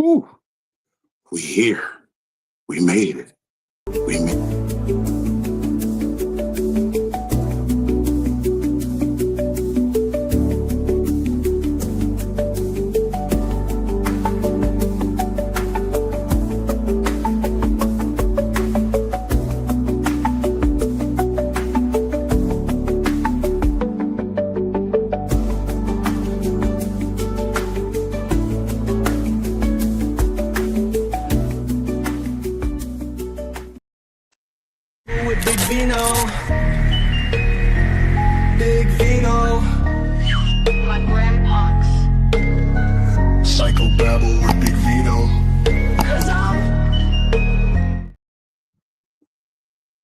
Whew. We here. We made it. We made with Big Vino. Big Vino. My grandpa's. Psycho-Babble with Big Vino.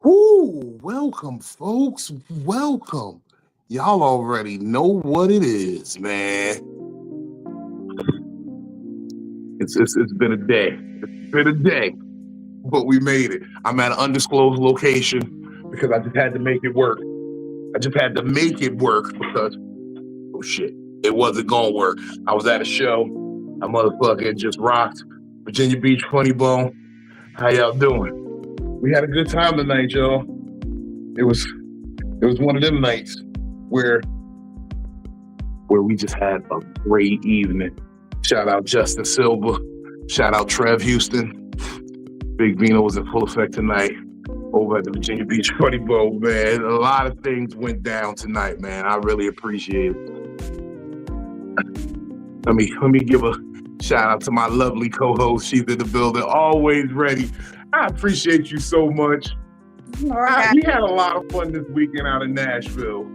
Woo! Welcome, folks. Welcome. Y'all already know what it is, man. It's been a day. It's been a day. But we made it. I'm at an undisclosed location because I just had to make it work. I just had to make it work because, oh shit, it wasn't gonna work. I was at a show. I motherfucking just rocked Virginia Beach Funny Bone. How y'all doing? We had a good time tonight, y'all. It was one of them nights where we just had a great evening. Shout out Justin Silva. Shout out Trev Houston. Big Vino was in full effect tonight over at the Virginia Beach Funny Bone, man. A lot of things went down tonight, man. I really appreciate it. Let me give a shout out to my lovely co-host. She's in the building, always ready. I appreciate you so much. We had a lot of fun this weekend out in Nashville.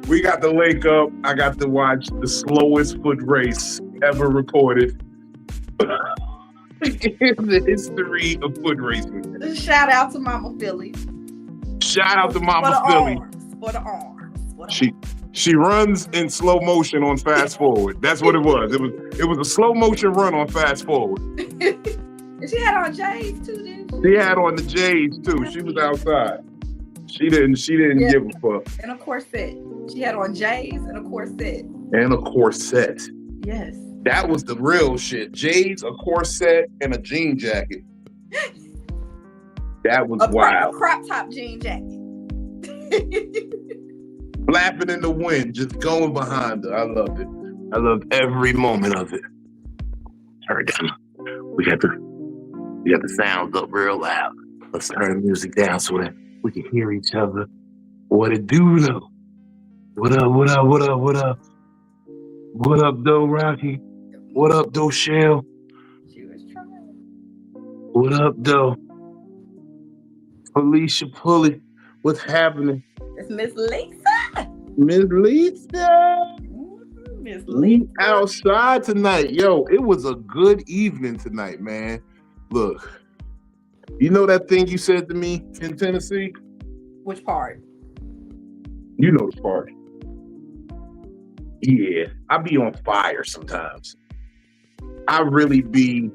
We got to link up. I got to watch the slowest foot race ever recorded in the history of foot racing. Shout out to Mama Philly. Shout out to Mama Philly. For the arms. She runs in slow motion on fast forward. That's what it was. It was a slow motion run on fast forward. And she had on J's too, didn't she? She had on the J's too. She was outside. She didn't give a fuck. And a corset. She had on J's and a corset. And a corset. Yes. That was the real shit. J's, a corset, and a jean jacket. That was wild. A crop top jean jacket. Flapping in the wind, just going behind her. I loved it. I loved every moment of it. Turn it down. We got the sounds up real loud. Let's turn the music down so that we can hear each other. What it do though? What up? What up, though, Rocky? What up, though, Shell? She was trying. What up, though? Felicia Pulley, what's happening? It's Miss Lisa. Miss Lisa. Miss Lisa. Outside tonight. Yo, it was a good evening tonight, man. Look, you know that thing you said to me in Tennessee? Which part? You know the part. Yeah, I be on fire sometimes. I really be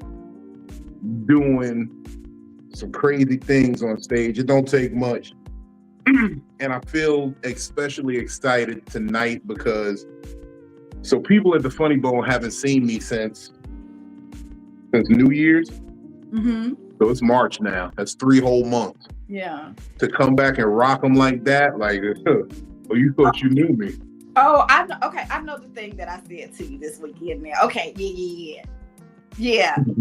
doing some crazy things on stage. It don't take much. And I feel especially excited tonight because so people at the Funny Bone haven't seen me since New Year's. Mm-hmm. So it's March now. That's 3 whole months. Yeah. To come back and rock them like that, like, oh, you thought you knew me. Oh, I know. Okay, I know the thing that I said to you this weekend now. Okay, yeah.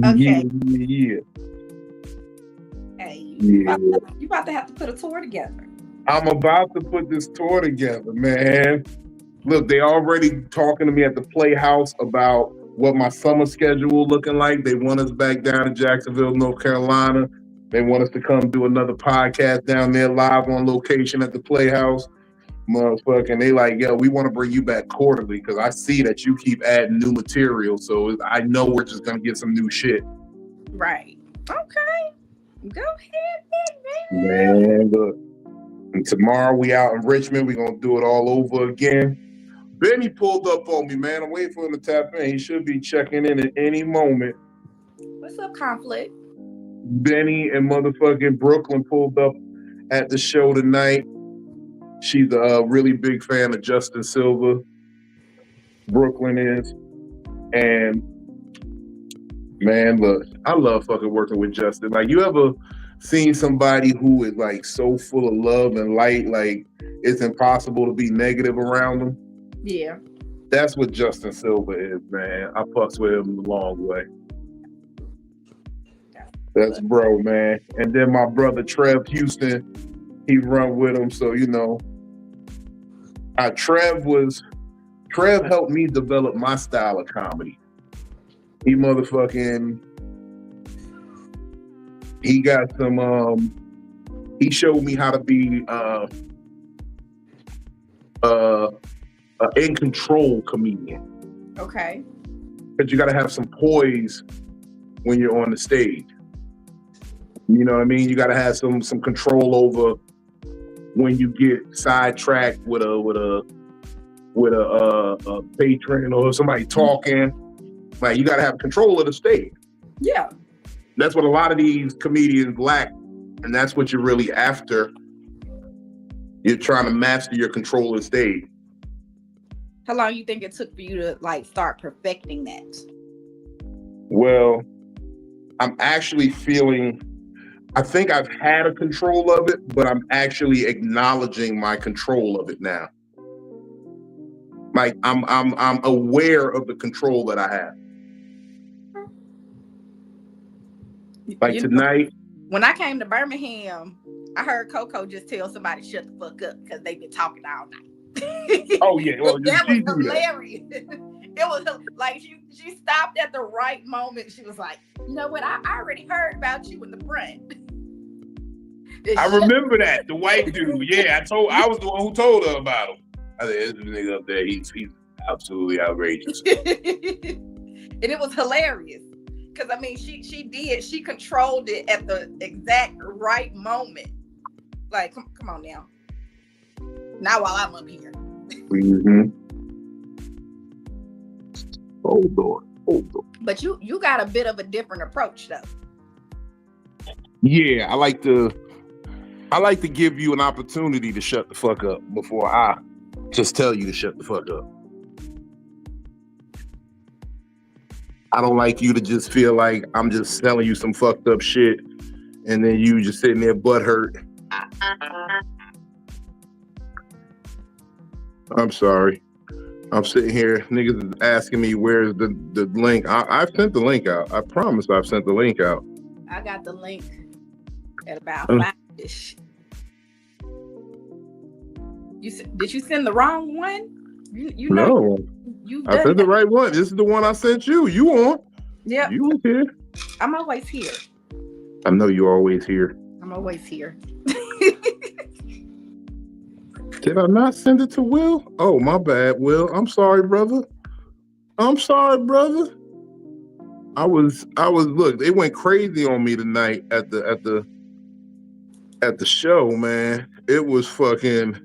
Okay. Yeah. Hey, you about to have to put a tour together. I'm about to put this tour together, man. Look, they already talking to me at the Playhouse about what my summer schedule looking like. They want us back down in Jacksonville, North Carolina. They want us to come do another podcast down there live on location at the Playhouse. Motherfucking, they like, yo, we want to bring you back quarterly because I see that you keep adding new material. So I know we're just going to get some new shit. Right. Okay. Go ahead, baby. Man, look. And tomorrow we out in Richmond. We're going to do it all over again. Benny pulled up on me, man. I'm waiting for him to tap in. He should be checking in at any moment. What's up, Conflict? Benny and motherfucking Brooklyn pulled up at the show tonight. She's a really big fan of Justin Silva. Brooklyn is. And Man, look, I love fucking working with Justin. Like, you ever seen somebody who is like so full of love and light, like it's impossible to be negative around them? Yeah. That's what Justin Silva is, man. I fucks with him the long way. That's bro, man. And then my brother Trev Houston, he run with him. So, you know, Trev helped me develop my style of comedy. He motherfucking, he got some, he showed me how to be in control comedian. Okay. Because you got to have some poise when you're on the stage. You know what I mean? You got to have some control over when you get sidetracked with a patron or somebody talking. Like, you got to have control of the stage. Yeah. That's what a lot of these comedians lack, and that's what you're really after. You're trying to master your control of the stage. How long you think it took for you to like start perfecting that? Well, I'm actually feeling, I think I've had a control of it, but I'm actually acknowledging my control of it now. Like, I'm aware of the control that I have. Like, you tonight. Know, when I came to Birmingham, I heard Coco just tell somebody shut the fuck up because they've been talking all night. Oh yeah, well, that was hilarious. It was like she stopped at the right moment. She was like, you know what? I already heard about you in the front. I remember that, the white dude. Yeah, I was the one who told her about him. I said, this nigga up there, he's absolutely outrageous. And it was hilarious. Because I mean, she controlled it at the exact right moment. Like, come on now. Not while I'm up here. Mm-hmm. Oh Lord. But you got a bit of a different approach though. Yeah, I like to give you an opportunity to shut the fuck up before I just tell you to shut the fuck up. I don't like you to just feel like I'm just telling you some fucked up shit and then you just sitting there butthurt. I'm sorry. I'm sitting here, niggas is asking me where's the link. I've sent the link out. I promise I've sent the link out. I got the link at about 5-ish. Did you send the wrong one? You know. No. I sent the right one. This is the one I sent you. You on? Yeah. You was here. I'm always here. I know you're always here. I'm always here. Did I not send it to Will? Oh, my bad, Will. I'm sorry, brother. I was look, they went crazy on me tonight at the show, man. It was fucking,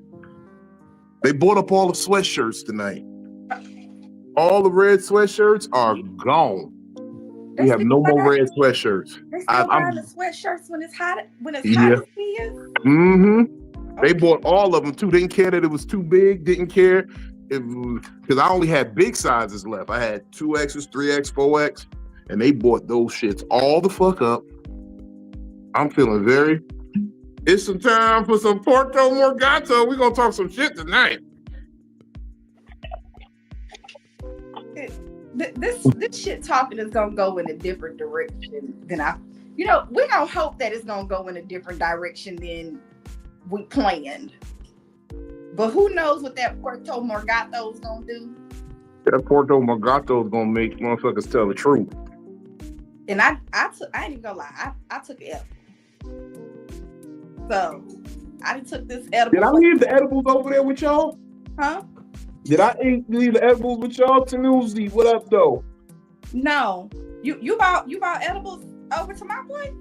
they bought up all the sweatshirts tonight. All the red sweatshirts are gone. We have no more red sweatshirts. They still buying the sweatshirts when it's hot. Hot as it is. Mm-hmm. Okay. They bought all of them too. Didn't care that it was too big. Didn't care because I only had big sizes left. I had 2Xs, 3X, 4X, and they bought those shits all the fuck up. I'm feeling very. It's some time for some Porto Morgato. We're gonna talk some shit tonight. This shit talking is gonna go in a different direction than we're gonna hope that it's gonna go in a different direction than we planned. But who knows what that Puerto Morgato is gonna do? That Puerto Morgato is gonna make motherfuckers tell the truth. And I ain't even gonna lie, I took an edible. So I took this edible. Did I leave the edibles over there with y'all? Huh? Did I leave the edibles with y'all? Tanuzi, what up though? No. You bought edibles over to my place?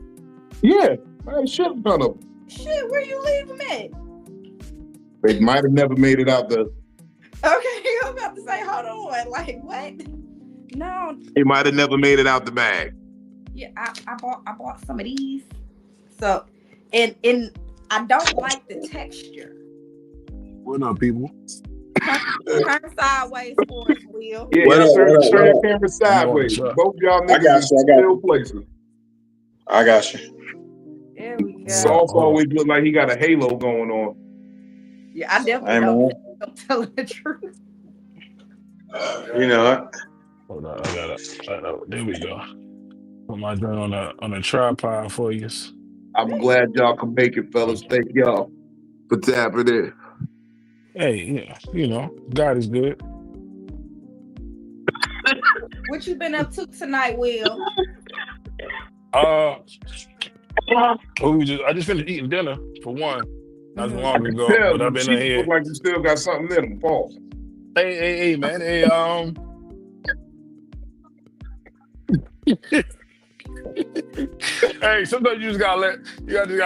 Yeah, I had shit in front of them. Shit, where you leave them at? They might have never made it out the. Okay, I'm about to say, hold on. Like, what? No. It might have never made it out the bag. Yeah, I bought some of these. So, and I don't like the texture. What up, people? Turn sideways for us, Will. Yeah, What yeah, up? turn What up? What the up? camera I'm on the sideways. truck. Both y'all I niggas got in you. I got still you. places. I got you. There we go. Sauce Hold on. always look like he got a halo going on. Yeah, I definitely Hey, man. don't. I'm telling the truth. You know what? Hold on. I gotta. There we go. Put my joint on a tripod for you. I'm glad y'all can make it, fellas. Thank y'all for tapping in. Hey, yeah, God is good. What you been up to tonight, Will? I just finished eating dinner for one, not too long ago, Tell but I've them been in cheeks here. look like you still got something in them. Pause. Hey, man. Hey, hey, sometimes you just gotta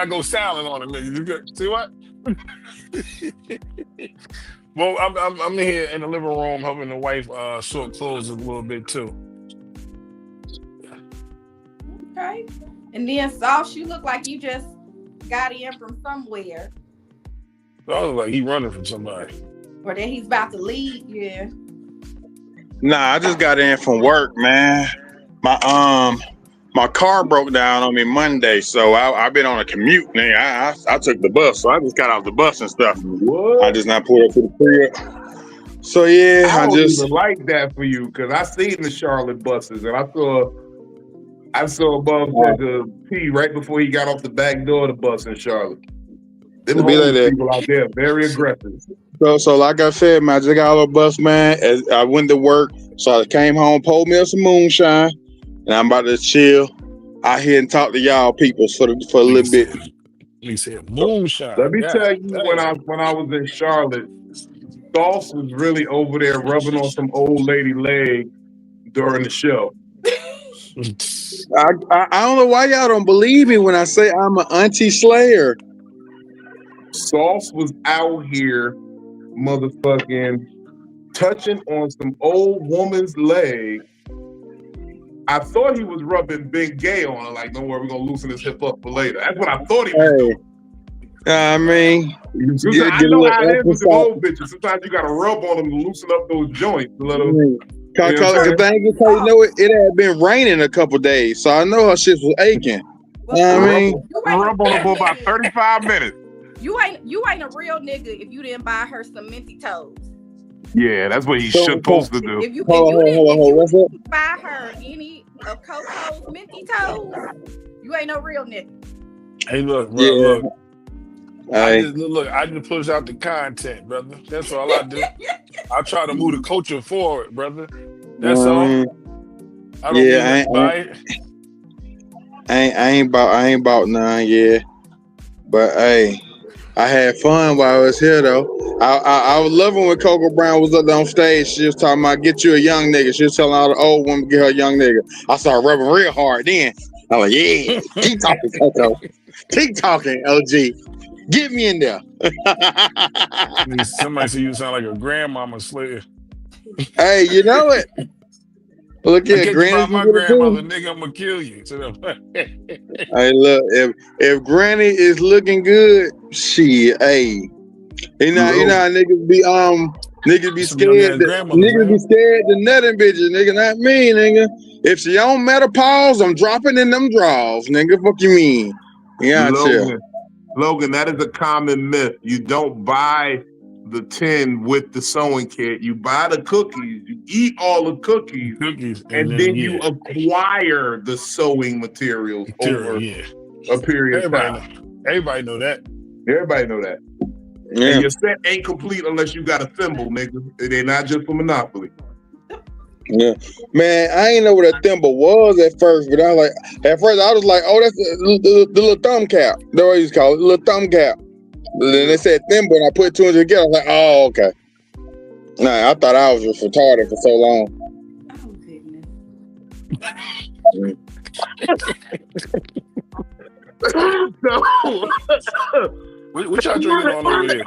go silent on it, nigga. See what? Well, I'm in here in the living room helping the wife sort clothes a little bit too. Okay. And then Sauce, you look like you just got in from somewhere. So I was like, he running from somebody. Or that he's about to leave. Yeah. Nah, I just got in from work, man. My car broke down on me Monday, so I've been on a commute. Nigga. I took the bus, so I just got off the bus and stuff. What? I just not pulled up to the crib. So yeah, I I don't just even like that for you because I seen the Charlotte buses and I saw above nigga P right before he got off the back door of the bus in Charlotte. Them to be like homeless that. people out there very aggressive. So like I said, man, I just got on the bus, man. As I went to work, so I came home, pulled me up some moonshine, and I'm about to chill out here and talk to y'all people for a little bit. He said moonshine. Let me God tell you, when damn. I was in Charlotte, Sauce was really over there rubbing on some old lady leg during the show. I don't know why y'all don't believe me when I say I'm an auntie slayer. Sauce was out here motherfucking touching on some old woman's leg. I thought he was rubbing Big Gay on her, like, don't worry, we're gonna loosen his hip up for later. That's what I thought he was doing. I mean, I know how it is with the old bitches. Sometimes you gotta rub on them to loosen up those joints. To let them, Cause you know it had been raining a couple days, so I know her shit was aching. Well, I mean, rub on them for about 35 minutes. You ain't a real nigga if you didn't buy her some minty toes. Yeah, that's what he's supposed to do. If you didn't buy her any of Coco's minty toes, you ain't no real nigga. Hey, look, bro, look. I just push out the content, brother. That's all I do. I try to move the culture forward, brother. That's all. I don't buy it. I ain't about none, yeah. But hey, I had fun while I was here though. I was loving when Coco Brown was up on stage. She was talking about get you a young nigga. She was telling all the old women to get her a young nigga. I started rubbing real hard then. I was like, yeah, keep talking, Coco. Keep talking, OG. Get me in there. Somebody say you sound like a grandmama slayer. Hey, you know it. Look I here, get you by my grandmother, nigga, I'm gonna kill you. Hey, look, if Granny is looking good, hey. You know how niggas be scared. Niggas be scared to nutting bitches, nigga. Not me, nigga. If she on menopause, I'm dropping in them draws, nigga. Fuck you mean? Yeah, Logan, that is a common myth. You don't buy the tin with the sewing kit. You buy the cookies. You eat all the cookies, and then you acquire the sewing materials over a period of time. Everybody know that. Everybody know that. Yeah. And your set ain't complete unless you got a thimble, nigga. They're not just for Monopoly. Yeah, man, I ain't know what a thimble was at first, but I was like, oh, that's the little thumb cap. That's what you call it, the little thumb cap. Then they said thimble, and I put two and together. I was like, oh, okay. Nah, I thought I was just retarded for so long. Oh, goodness. What y'all drinking on over there?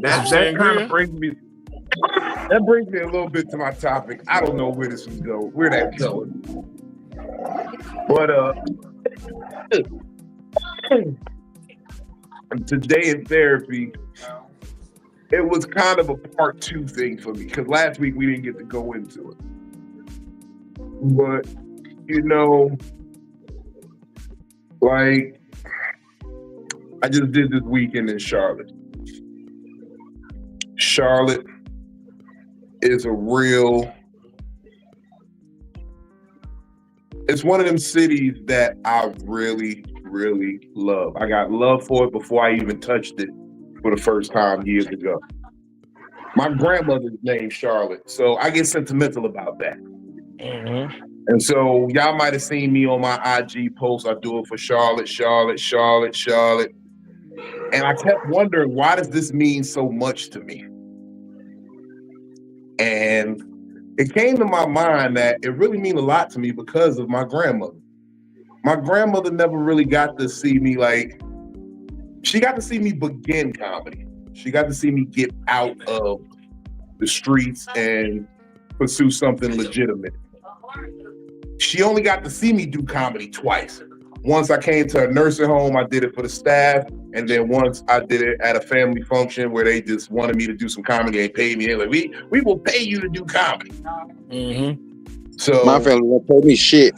That kind of brings me. That brings me a little bit to my topic. I don't know where this is going. Where that's going. But And today in therapy, it was kind of a part 2 thing for me because last week we didn't get to go into it. But, you know, like, I just did this weekend in Charlotte. Charlotte is a real, it's one of them cities that I really, really love. I got love for it before I even touched it for the first time years ago. My grandmother's named Charlotte, so I get sentimental about that. Mm-hmm. And so y'all might have seen me on my IG post. I do it for Charlotte, Charlotte, Charlotte, Charlotte. And I kept wondering, why does this mean so much to me? And it came to my mind that it really means a lot to me because of my grandmother. My grandmother never really got to see me she got to see me begin comedy. She got to see me get out of the streets and pursue something legitimate. She only got to see me do comedy twice. Once I came to a nursing home, I did it for the staff. And then once I did it at a family function where they just wanted me to do some comedy. They paid me. They're like, we will pay you to do comedy. Mm-hmm. So my family won't pay me shit.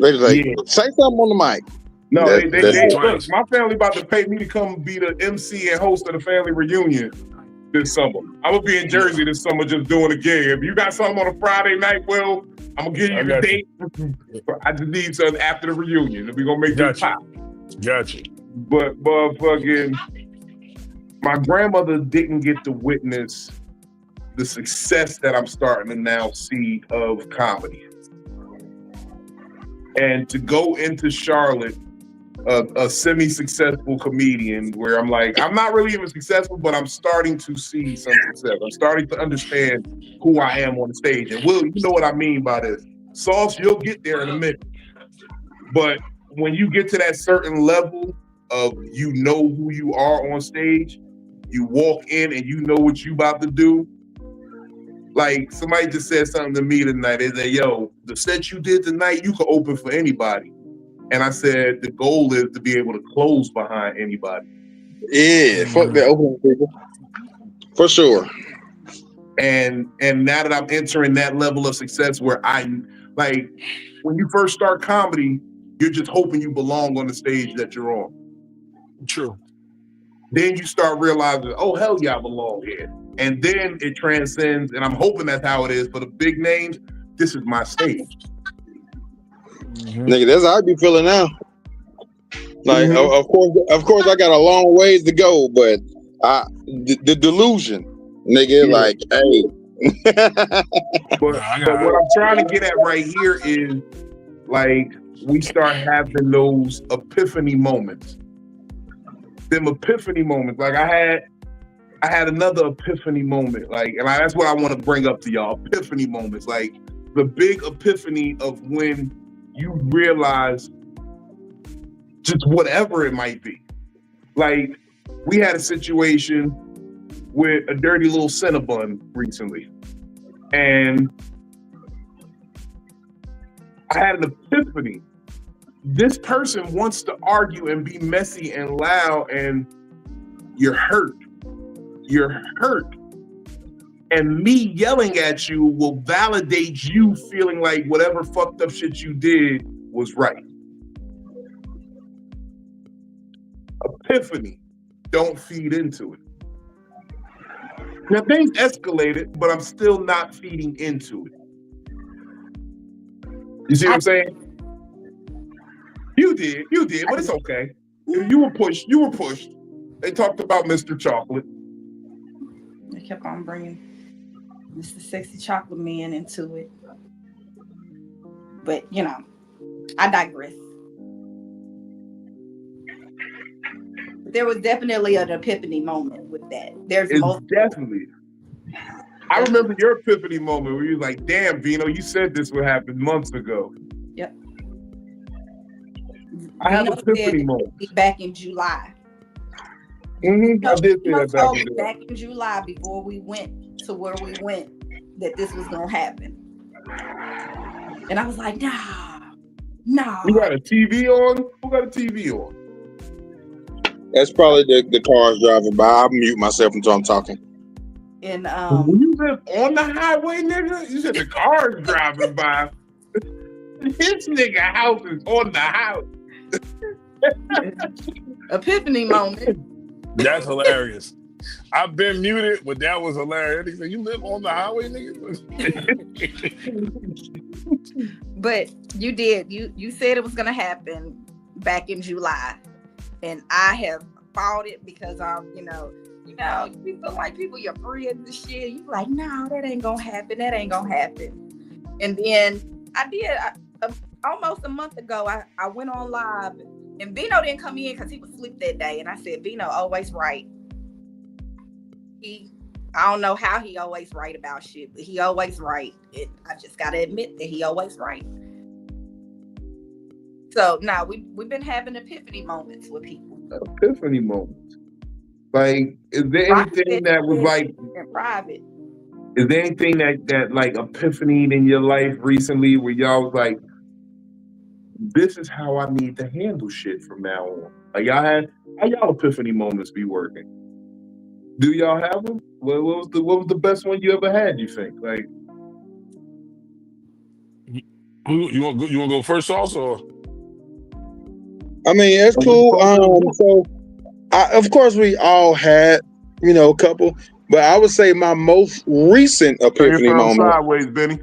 They just like, say something on the mic. No, they twice. look, my family about to pay me to come be the MC and host of the family reunion this summer. I'm gonna be in Jersey this summer just doing a gig. If you got something on a Friday night, well, I'm gonna give you the date. I just need something after the reunion. We're gonna make that pop. Gotcha. But fucking, my grandmother didn't get to witness the success that I'm starting to now see of comedy. And to go into Charlotte, a semi-successful comedian, where I'm like, I'm not really even successful, but I'm starting to see some success. I'm starting to understand who I am on the stage. And Will, you know what I mean by this. Sauce, you'll get there in a minute. But when you get to that certain level of you know who you are on stage, you walk in and you know what you about to do. Like somebody just said something to me tonight. They said, yo, the set you did tonight, you could open for anybody. And I said, the goal is to be able to close behind anybody. Yeah, fuck that opening people. For sure. And now that I'm entering that level of success where like, when you first start comedy, you're just hoping you belong on the stage that you're on. True. Then you start realizing, oh, hell yeah, I belong here. And then it transcends, and I'm hoping that's how it is for the big names. This is my stage. Mm-hmm. Nigga, that's how I be feeling now. Like, of course, I got a long ways to go, but the delusion, nigga, like, hey. But what I'm trying to get at right here is, like, we start having those epiphany moments. Them epiphany moments. Like, I had another epiphany moment. Like, and that's what I want to bring up to y'all. Epiphany moments. Like, the big epiphany of when you realize just whatever it might be. Like, we had a situation with a dirty little Cinnabon recently. And I had an epiphany. This person wants to argue and be messy and loud, and you're hurt. You're hurt. And me yelling at you will validate you feeling like whatever fucked up shit you did was right. Epiphany. Don't feed into it. Now things escalated, but I'm still not feeding into it. You see what I'm saying? You did, but it's okay. You were pushed. They talked about Mr. Chocolate. They kept on bringing Mr. Sexy Chocolate Man into it. But, you know, I digress. There was definitely an epiphany moment with that. Definitely. I remember your epiphany moment where you were like, damn, Vino, you said this would happen months ago. Yep. I have an epiphany moment. Back in July. Mm-hmm. I did say that back in July before we went to where we went that this was going to happen. And I was like, nah. You got a TV on? Who got a TV on? That's probably the cars driving by. I'll mute myself until I'm talking. And When you live on the highway, nigga, you said the cars driving by. This nigga house is on the house. epiphany moment. That's hilarious. I've been muted, but that was hilarious. He said, "You live on the highway, nigga." But you did. You said it was gonna happen back in July, and I have fought it because you feel like people your friends and shit. You like, no, that ain't gonna happen. That ain't gonna happen. And then I did. Almost a month ago, I went on live, and Vino didn't come in because he was asleep that day. And I said, Vino always right. I don't know how he always right about shit, but he always right. I just gotta admit that he always right. So now we've been having epiphany moments with people. Epiphany moments. Like, is there anything that was like in private? Is there anything that like epiphanied in your life recently where y'all was like, this is how I need to handle shit from now on? Like, how y'all epiphany moments be working? Do y'all have them? What was the best one you ever had? You think? Like, you want to go first, also? I mean, it's cool. So, of course, we all had, a couple, but I would say my most recent epiphany moment. Sideways, Benny.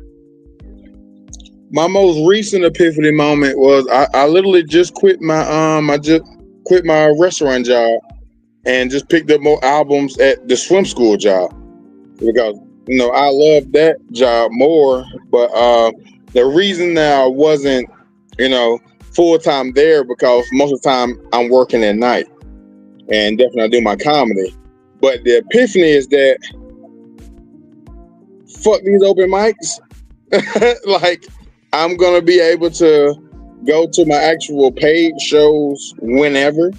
My most recent epiphany moment was I literally just quit my restaurant job and just picked up more albums at the swim school job because I love that job more. But the reason that I wasn't full time there because most of the time I'm working at night and definitely I do my comedy. But the epiphany is that fuck these open mics. Like, I'm gonna be able to go to my actual paid shows whenever,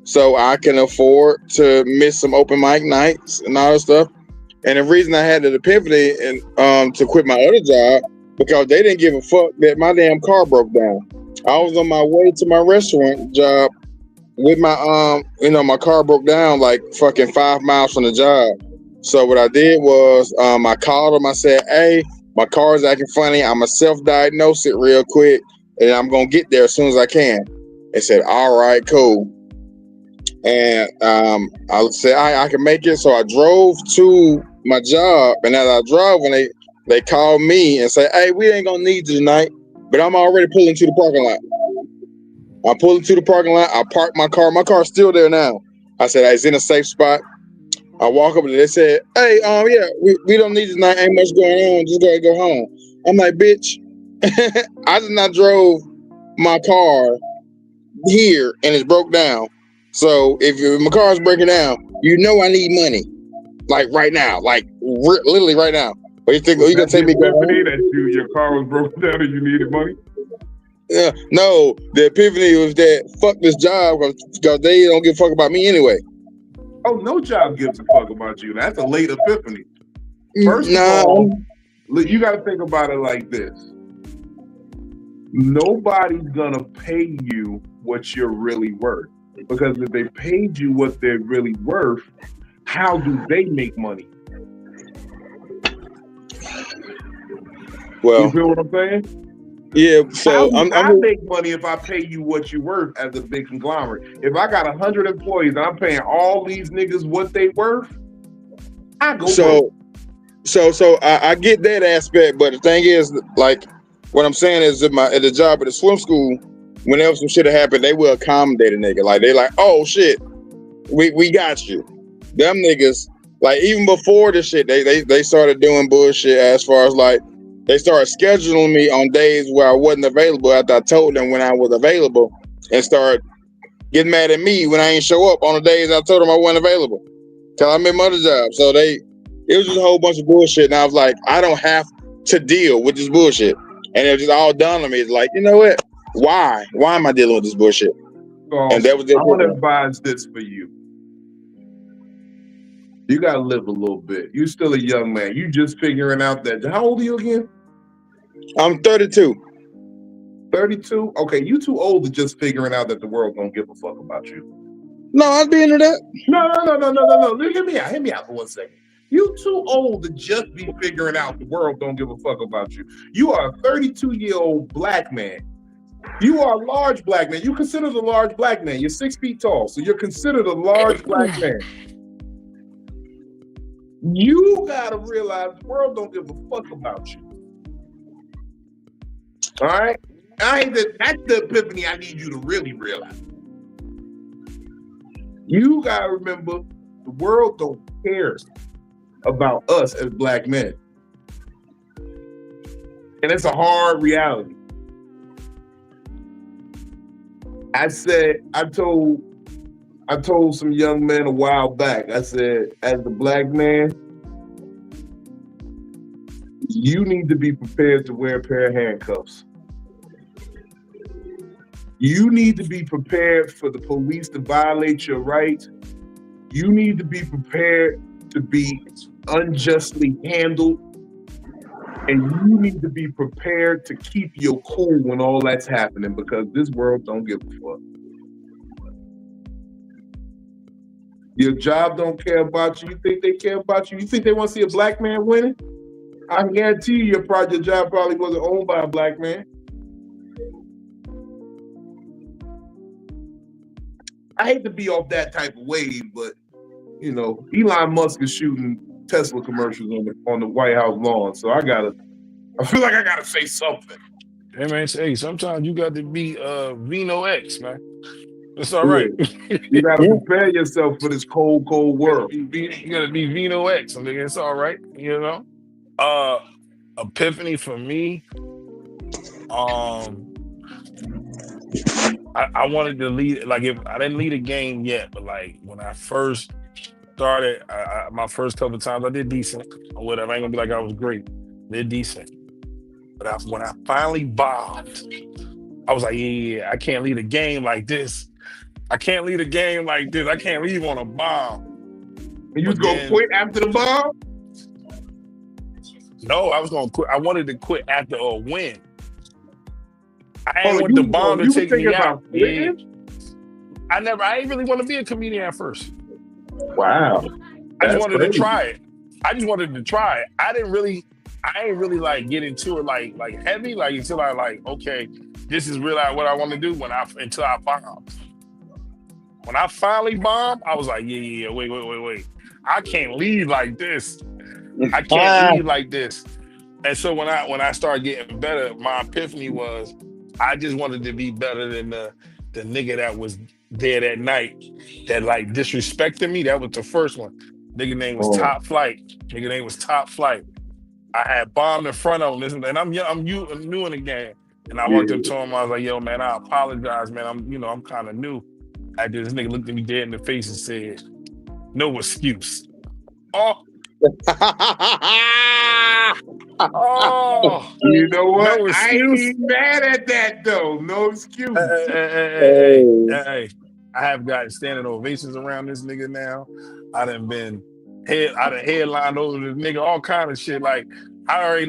so I can afford to miss some open mic nights and all that stuff. And the reason I had the epiphany and to quit my other job because they didn't give a fuck that my damn car broke down. I was on my way to my restaurant job with my my car broke down like fucking 5 miles from the job. So what I did was I called them. I said, "Hey, my car's acting funny. I'm gonna self-diagnose it real quick, and I'm gonna get there as soon as I can." They said, "All right, cool." And I said, I can make it. So I drove to my job, and as I drove, and they called me and said, "Hey, we ain't gonna need you tonight," but I'm already pulling to the parking lot. I pulled into the parking lot. I parked my car. My car's still there now. I said, it's in a safe spot. I walk up and they said, "Hey, yeah, we don't need you tonight. Ain't much going on. Just go ahead and go home." I'm like, bitch, I just not drove my car here and it's broke down. So if my car's breaking down, I need money. Like right now, like literally right now. But you think, you gonna take me to go home? That your car was broken down and you needed money? Yeah, no, the epiphany was that fuck this job because they don't give a fuck about me anyway. Oh, no job gives a fuck about you. That's a late epiphany. First of all, you got to think about it like this. Nobody's going to pay you what you're really worth. Because if they paid you what they're really worth, how do they make money? Well, you feel what I'm saying? Yeah, so I make money if I pay you what you're worth as a big conglomerate. If I got 100 employees and I'm paying all these niggas what they worth, I go So I get that aspect, but the thing is, like, what I'm saying is at the job at the swim school, whenever some shit happened, they will accommodate a nigga. Like, they like, "Oh shit, we got you." Them niggas, like, even before the shit, they started doing bullshit as far as like. They started scheduling me on days where I wasn't available after I told them when I was available and started getting mad at me when I ain't show up on the days I told them I wasn't available. Cause I'm in my other job. So it was just a whole bunch of bullshit. And I was like, I don't have to deal with this bullshit. And it was just all done on me. It's like, you know what? Why? Why am I dealing with this bullshit? And that was I want to advise this for you. You got to live a little bit. You're still a young man. You just figuring out that. How old are you again? I'm 32. 32? Okay, you too old to just figuring out that the world don't give a fuck about you. No, I'd be into that. No. Hear me out for 1 second. You too old to just be figuring out the world don't give a fuck about you. You are a 32-year-old black man. You are a large black man. You considered a large black man. You're 6 feet tall, so you're considered a large black man. You gotta realize the world don't give a fuck about you. All right? That's the epiphany I need you to really realize. You gotta remember the world don't care about us as black men. And it's a hard reality. I told some young men a while back, I said, as a black man, you need to be prepared to wear a pair of handcuffs. You need to be prepared for the police to violate your rights. You need to be prepared to be unjustly handled. And you need to be prepared to keep your cool when all that's happening, because this world don't give a fuck. Your job don't care about you. You think they care about you? You think they want to see a black man winning? I can guarantee you your job probably wasn't owned by a black man. I hate to be off that type of wave, but you know, Elon Musk is shooting Tesla commercials on the White House lawn, so I feel like I gotta say something. Hey man, hey, sometimes you got to be Vino X, man. It's all right. You gotta prepare yourself for this cold world. You gotta be Vino X. I mean, it's all right, you know. Epiphany for me. I wanted to lead, like, if I didn't lead a game yet, but like when I first started, my first couple of times I did decent or whatever. I ain't gonna be like I was great. Did decent. But when I finally bombed, I was like, yeah, I can't lead a game like this. I can't lead a game like this. I can't leave on a bomb. And you was gonna quit after the bomb? No, I was gonna quit. I wanted to quit after a win. I didn't want the bomb to take me out. Yeah. I ain't really want to be a comedian at first. Wow. I just wanted to try it. I ain't really like get into it like heavy, like until I like, okay, this is really what I want to do until I bombed. When I finally bombed, I was like, yeah, wait. I can't lead like this. I can't lead like this. And so when I started getting better, my epiphany was I just wanted to be better than the nigga that was there that night that like disrespected me. That was the first one. Nigga name was Top Flight. I had bombed in front of him, and I'm new in the game. And I walked up to him, I was like, yo, man, I apologize, man. I'm kind of new. After this nigga looked at me dead in the face and said, no excuse. Oh. You know what? No I ain't mad at that though. No excuse. Hey. I have got standing ovations around this nigga now. I done headlined over this nigga, all kind of shit. Like I already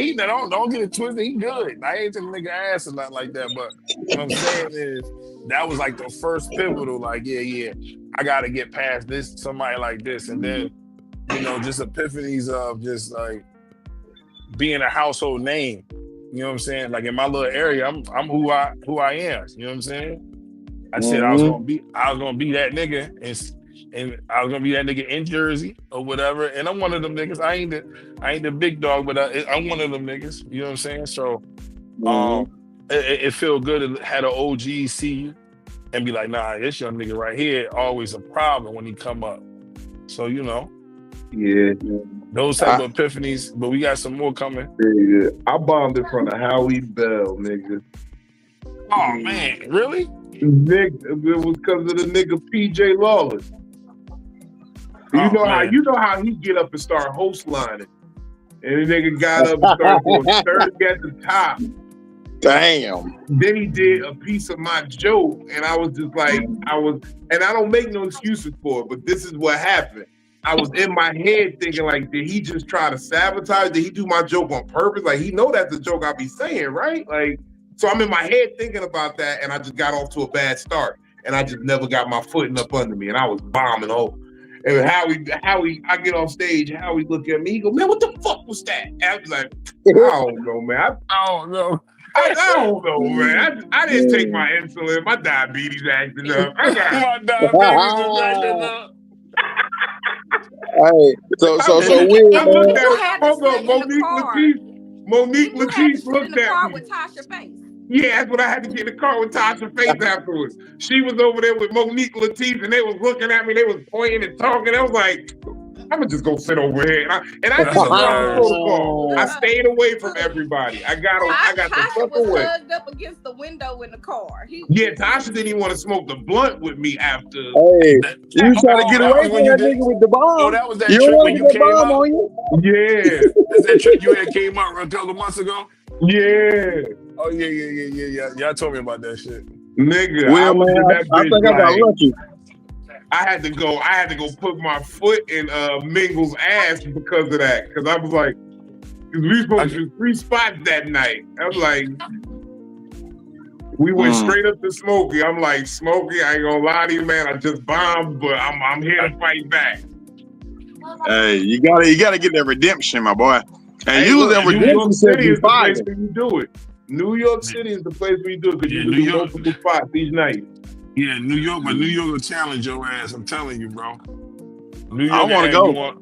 he don't get it twisted. He good. I ain't the nigga ass or nothing like that. But what I'm saying is that was like the first pivotal. Like yeah, I got to get past this. Somebody like this, and then just epiphanies of just like being a household name. You know what I'm saying? Like in my little area, I'm who I am. You know what I'm saying? I said I was gonna be that nigga, and I was gonna be that nigga in Jersey or whatever. And I'm one of them niggas. I ain't the big dog, but I'm one of them niggas. You know what I'm saying? So, it feel good to have an OG see you and be like, nah, this young nigga right here always a problem when he come up. So yeah. Those type of epiphanies, but we got some more coming. Yeah. I bombed in front of Howie Bell, nigga. Oh man, really? Nick, it was because of the nigga PJ Lawless. You know how he get up and start host lining, and the nigga got up and started going 30 at the top. Damn. Then he did a piece of my joke, and I was just like, and I don't make no excuses for it, but this is what happened. I was in my head thinking like, did he just try to sabotage? Did he do my joke on purpose? Like he know that's the joke I be saying, right? Like, so I'm in my head thinking about that, and I just got off to a bad start. and I just never got my footing up under me, and I was bombing. And Howie, I get off stage, Howie look at me, he go, man, what the fuck was that? And I was like, I don't know, man. I don't know. I don't know, man. I didn't take my insulin. My diabetes acting up. I got My diabetes is acting up. Hey, so weird, I looked man. at hold on, Monique Latif looked in the car at me. with Tasha Face. Yeah, that's what I had to get in the car with Tasha Face afterwards. She was over there with Monique Latif, and they was looking at me. They was pointing and talking. I was like, I'm gonna just go sit over here. And I just followed protocol. I stayed away from everybody. I got the Tasha fuck was away. hugged up against the window in the car. Yeah, Tasha didn't even want to smoke the blunt with me after. Hey, you trying to get away from that nigga with the bomb? Oh, that was that You trick don't want when to you get that came bomb up. on you? Yeah, That's that trick you had came out a couple of months ago. yeah. Oh yeah. Y'all told me about that shit. Nigga, I Well, was in man, that I bitch think I got like, lucky. I had to go put my foot in Mingle's ass because of that. Because I was like, we were supposed to do 3 spots that night. I was like, we went straight up to Smokey. I'm like, Smokey, I ain't gonna lie to you, man. I just bombed, but I'm here to fight back. Hey, you gotta get that redemption, my boy. And Hey, you look, that New York redemption City is the fire. place where you do it. New York City is the place where you do it because Yeah, you can New do York. multiple spots each night. Yeah, New York, but New York will challenge your ass. I'm telling you, bro. New York, I wanna and go.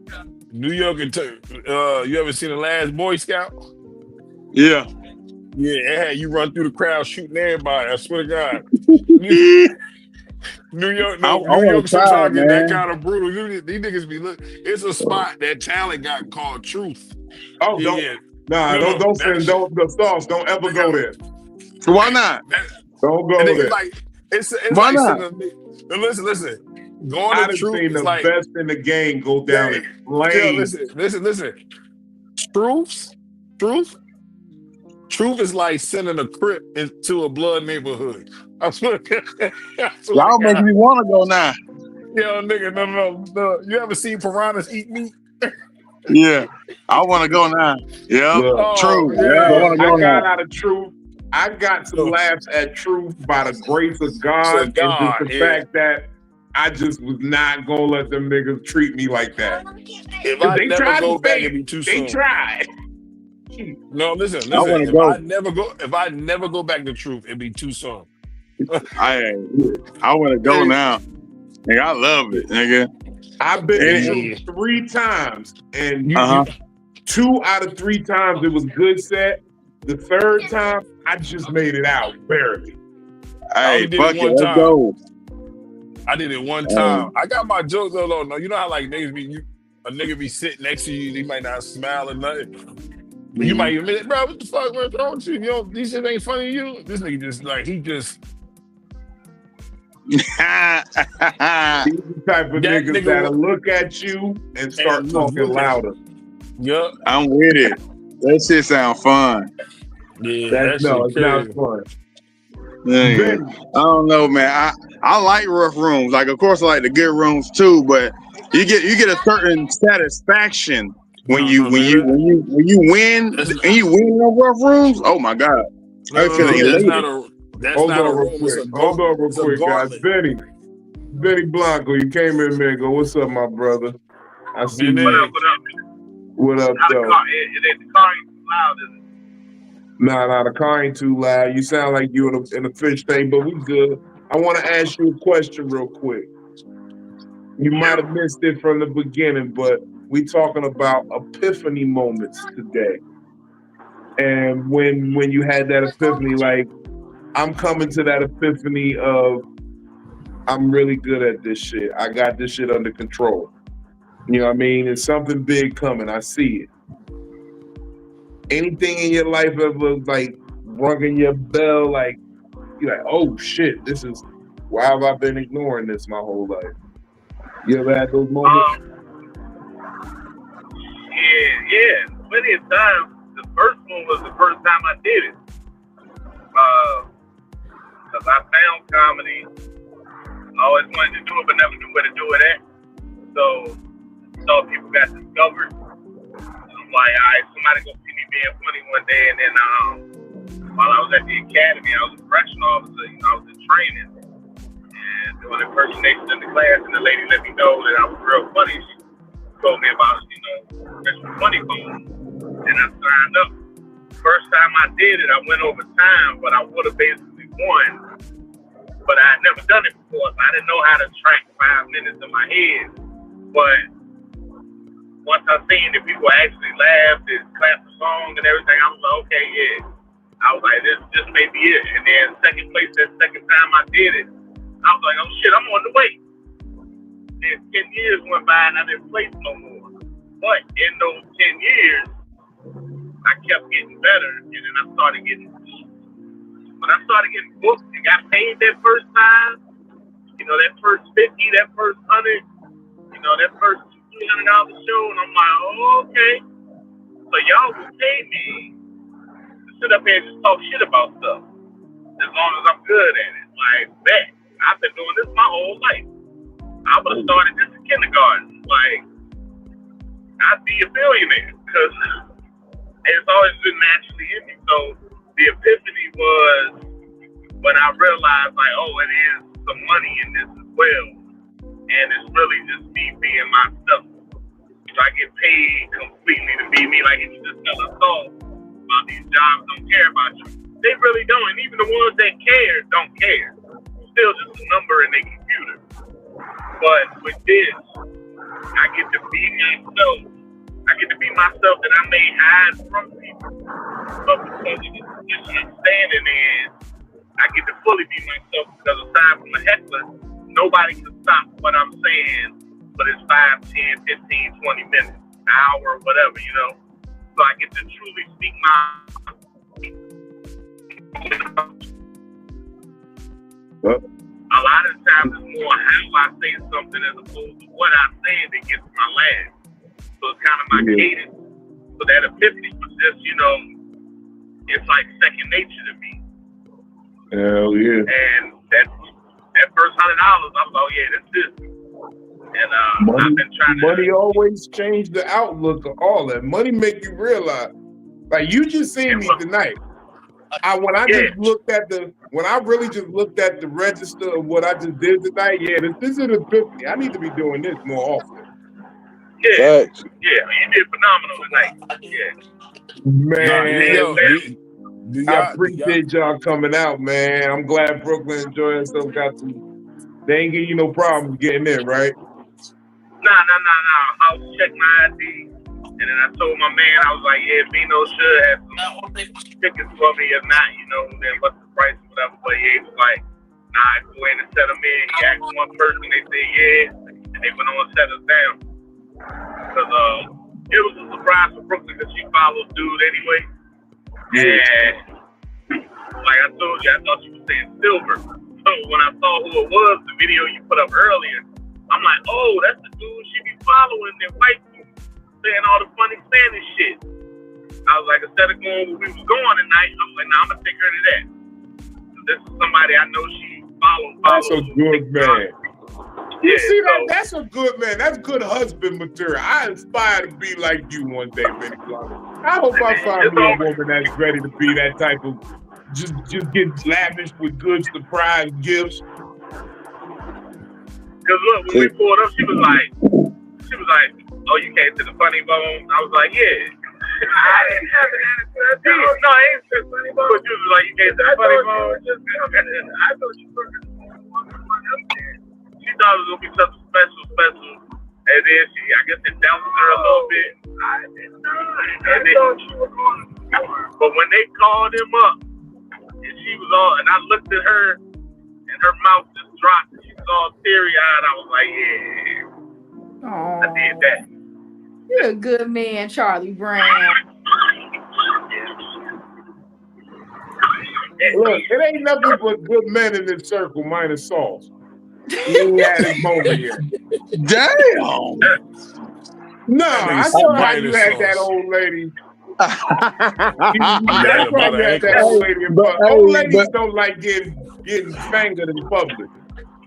New York, and you ever seen The Last Boy Scout? Yeah. Yeah, it had you run through the crowd shooting everybody. I swear to God. New York, I New wanna York try, sometimes get that man. kind of brutal. These niggas be look. It's a spot that talent got called Truth. Oh, Yeah, don't ever go there. Why not? Don't go and there. niggas like it's Why like not? listen. Going I to done Truth seen is the like best in the game go down in flames. listen. Truth is like sending a crip into a blood neighborhood. I swear to Y'all God. making me want to go now. Yo, nigga, no. You ever seen piranhas eat meat? Yeah, I want to go now. Yeah, Look, true. yeah. Yeah, I want to I go got now. out of Truth. I got some Look. laughs at Truth by the grace of God, and just the fact that I just was not gonna let them niggas treat me like that. If I They never tried go to back, say it'd be too they soon. tried. No, listen. I wanna If go. I never go back to Truth, it'd be too soon. I want to go now. Nigga, I love it, nigga. I've been to Yeah. Truth 3 times, and Uh-huh. 2 out of 3 times it was good set. The 3rd time, I just made it out barely. I only Hey, did fuck it it, one let's time. go. I did it one time. I got my jokes though. No, you know how like niggas be a nigga be sitting next to you, he might not smile or nothing. But you might even admit, bro, what the fuck, what's wrong with you? You know, these shit ain't funny to you. This nigga just like he just These are the type of That niggas nigga that'll wa- look at you and start And talking look at- louder. yup. I'm with it. That shit sound fun. Yeah, That's that no, shit it's not crazy. fun. Nigga. Benny, I don't know, man. I like rough rooms. Like, of course, I like the good rooms too. But you get a certain satisfaction when you win and you win in rough rooms. Oh my god! I feel That's elated. not a real room. It's quick. a Hold on real it's a quick, guys. gauntlet. Benny Blanco, you came in, man. Go, what's up, my brother? I see Benny. you. What up, though? The car ain't too loud, is it? Nah, the car ain't too loud. You sound like you in a fish tank, but we good. I want to ask you a question real quick. You might have missed it from the beginning, but we talking about epiphany moments today. And when you had that epiphany, like, I'm coming to that epiphany of I'm really good at this shit. I got this shit under control. You know what I mean? There's something big coming. I see it. Anything in your life ever like rung your bell? Like you're like, oh shit, this is why have I been ignoring this my whole life? You ever had those moments? Yeah. Plenty of times. The first one was the first time I did it. Because I found comedy. I always wanted to do it, but never knew where to do it at. So people got discovered. I'm like, all right, somebody gonna see me being funny one day. And then while I was at the academy, I was a correctional officer. I was in training. And and doing impersonations in the class, and the lady let me know that I was real funny. She told me about, Special Funny Bone, and I signed up. First time I did it, I went over time, but I would have basically won. But I had never done it before, so I didn't know how to track 5 minutes in my head. But once I seen that people actually laughed and clapped the song and everything, I was like, okay, yeah. I was like, this may be it. And then second place, that second time I did it, I was like, oh shit, I'm on the way. Then 10 years went by and I didn't place no more. But in those 10 years, I kept getting better, and then I started getting booked. When I started getting booked and got paid that first time, that first 50, that first 100, that first $300 show, and I'm like, oh, okay. So y'all will pay me to sit up here and just talk shit about stuff, as long as I'm good at it. Like, bet. I've been doing this my whole life. I would have started this in kindergarten. Like, I'd be a billionaire, because it's always been naturally in me. So the epiphany was when I realized, like, oh, it is some money in this as well. And it's really just me being myself. So I get paid completely to be me. Like, if you just tell us all about these jobs don't care about you. They really don't. And even the ones that care don't care. It's still just a number in their computer. But with this, I get to be myself. I get to be myself that I may hide from people. But because of the position I'm standing in, I get to fully be myself, because aside from the heckler, nobody can stop what I'm saying for this 5, 10, 15, 20 minutes, an hour, whatever, So I get to truly speak my... A lot of times it's more how I say something as opposed to what I say that gets my laugh. So it's kind of my cadence. So that epiphany was just, it's like second nature to me. Hell yeah. And that first $100, I was like, oh yeah, that's it. And I've been trying to... Money always changed the outlook of all that. Money make you realize. Like, you just seen me tonight. When I really just looked at the register of what I just did tonight, this is an epiphany. I need to be doing this more often. Yeah, you did phenomenal tonight. Yeah. Man, I appreciate y'all coming out, man. I'm glad Brooklyn enjoying herself. They ain't giving you no problems getting in, right? Nah. I was checking my ID. And then I told my man, I was like, yeah, Vino should have some tickets for me. If not, then what's the price or whatever. But yeah, he was like, nah, go in and set them in. He asked one person, they said, yeah. And they went on and set us down. Because it was a surprise for Brooklyn, because she follows dude anyway. And like I told you, I thought you were saying silver. So when I saw who it was, the video you put up earlier, I'm like, oh, that's the dude she be following, that white dude saying all the funny Spanish shit. I was like, instead of going where we was going tonight, I was like, nah, I'm gonna take her to that. So this is somebody I know she follows. That's a good man. Yeah, you see that? That's a good man. That's good husband material. I aspire to be like you one day, Benny Clark. I hope I find me a woman that's ready to be that type of just get lavish with good surprise gifts. Because look, when we pulled up, she was like, oh, you came to the Funny Bone? I was like, yeah. I didn't have an attitude. No, I ain't said Funny Bone. But you was like, you came to the Funny Bone? I thought you were She thought it was going to be something special. And then I guess it doubted her a little bit. I didn't know. I thought she was going to do it. But when they called him up, and she was all, and I looked at her, and her mouth just dropped, and she was all teary-eyed. I was like, yeah. Aww. I did that. You're a good man, Charlie Brown. Look, it ain't nothing but good men in this circle, minus Sauce. He ain't had his moment yet. Damn. No, I saw how you had that old lady. That's why you had that old lady in public. Old ladies don't like getting fingered in public.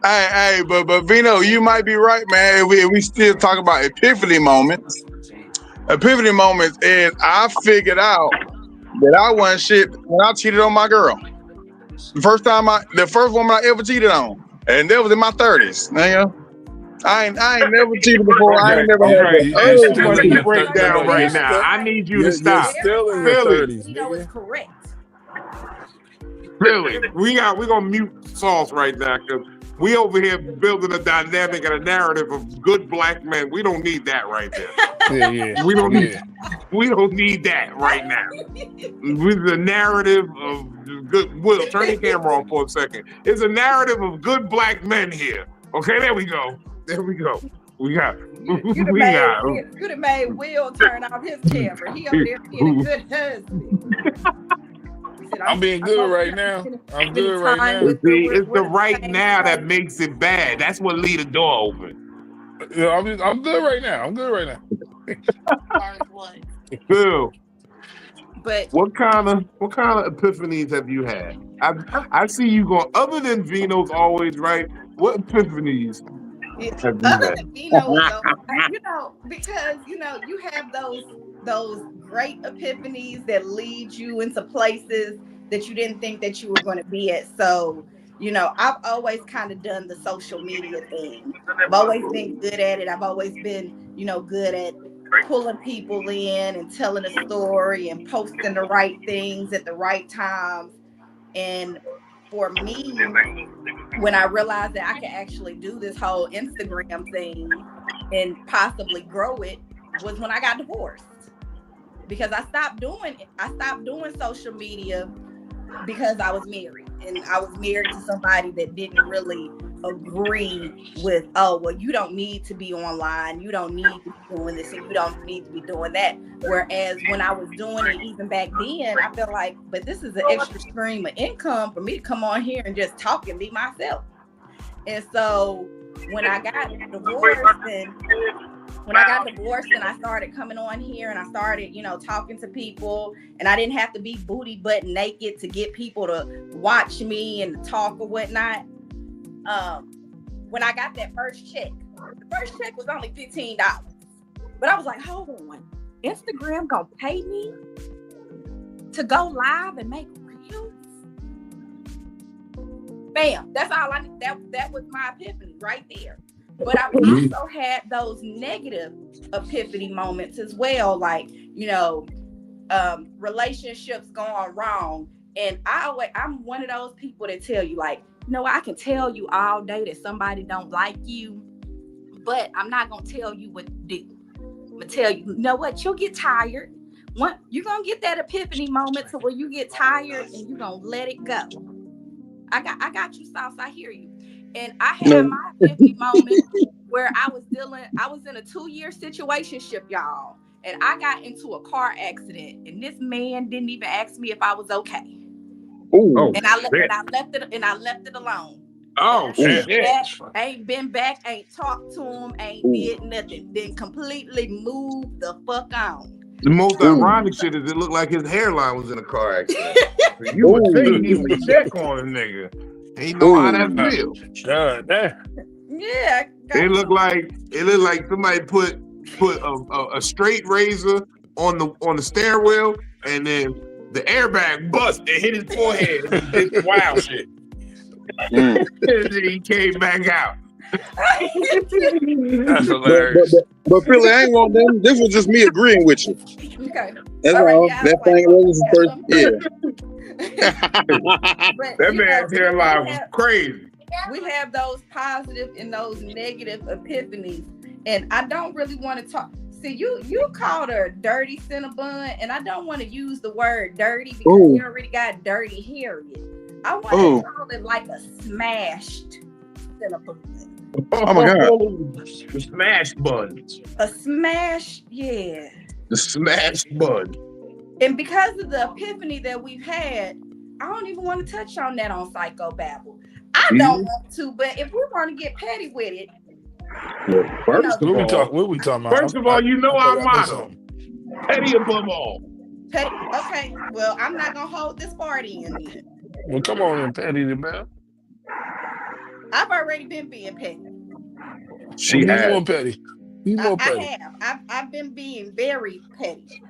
Hey, but Vino, you might be right, man. We still talk about epiphany moments. Epiphany moments is I figured out that I wasn't shit when I cheated on my girl. The first woman I ever cheated on. And that was in my 30s. Nigga. I ain't never cheated before. I ain't Okay, never had Okay, that. you're too still much in to your break no, down no, right now. I need you to you're stop. still in your Philly, 30s, Vino is nigga. correct. Philly, we gonna mute Sauce right now because we over here building a dynamic and a narrative of good black men. We don't need that right there. Yeah. We don't need that right now. With the narrative of good. Will, turn your camera on for a second. It's a narrative of good black men here. Okay, there we go. We got. You'd have made Will turn off his camera. He over there being a good husband. Said, I'm being good right now. I'm good right now. See, it's the right now that makes it bad. That's what leave the door open. Yeah, I'm good right now. I'm good right now. Phil, But what kind of epiphanies have you had? I see you going. Other than Vino's always right. What epiphanies have you other had? than Vino, because you have those great epiphanies that lead you into places that you didn't think that you were going to be at. So, I've always kind of done the social media thing. I've always been good at it. I've always been, good at pulling people in and telling a story and posting the right things at the right times. And for me, when I realized that I could actually do this whole Instagram thing and possibly grow it, was when I got divorced. Because I stopped doing social media because I was married, and I was married to somebody that didn't really agree with, oh, well, you don't need to be online, you don't need to be doing this, and you don't need to be doing that. Whereas when I was doing it even back then, I felt like, but this is an extra stream of income for me to come on here and just talk and be myself. And so when I got divorced and I started coming on here and I started, talking to people, and I didn't have to be booty butt naked to get people to watch me and talk or whatnot. When I got that first check, the first check was only $15. But I was like, hold on, Instagram gonna pay me to go live and make reels? Bam, that's all I need. That was my epiphany right there. But I've also had those negative epiphany moments as well, like, relationships going wrong. And I'm one of those people that tell you, like, I can tell you all day that somebody don't like you, but I'm not going to tell you what to do. I'm going to tell you, what, you'll get tired. You're going to get that epiphany moment to where you get tired and you're going to let it go. I got you, Sauce. I hear you. And I had my epiphany moment where I was in a 2-year situationship, y'all. And I got into a car accident, and this man didn't even ask me if I was okay. Oh, and I left it alone. Oh, shit. Ain't been back, ain't talked to him, ain't did nothing. Then completely moved the fuck on. The most ironic shit is it looked like his hairline was in a car accident. You would think he would check on a nigga. He know how that feel. God damn. Yeah. It looked like somebody put a straight razor on the steering wheel, and then the airbag bust and hit his forehead and he did wild shit. And then he came back out. That's hilarious. But Philly, I ain't want them. This was just me agreeing with you. Okay. That's all. Yeah, that thing was the first. That man's hairline was crazy. We have those positive and those negative epiphanies, and I don't really want to talk. See, you called her a dirty Cinnabon, and I don't want to use the word dirty because you already got dirty hair yet. I want to call it like a smashed Cinnabon. Oh my God. The smashed bun. A smash, yeah. The smashed bun. And because of the epiphany that we've had, I don't even want to touch on that on Psycho-Babble. I don't want to, but if we want to get petty with it. First what we talking about? First of all, our motto. Petty above all. Petty. Okay, well, I'm not going to hold this party in then. Well, come on in, Petty the Bell. I've already been being petty. He's more petty. He's more petty. I have. I've been being very petty.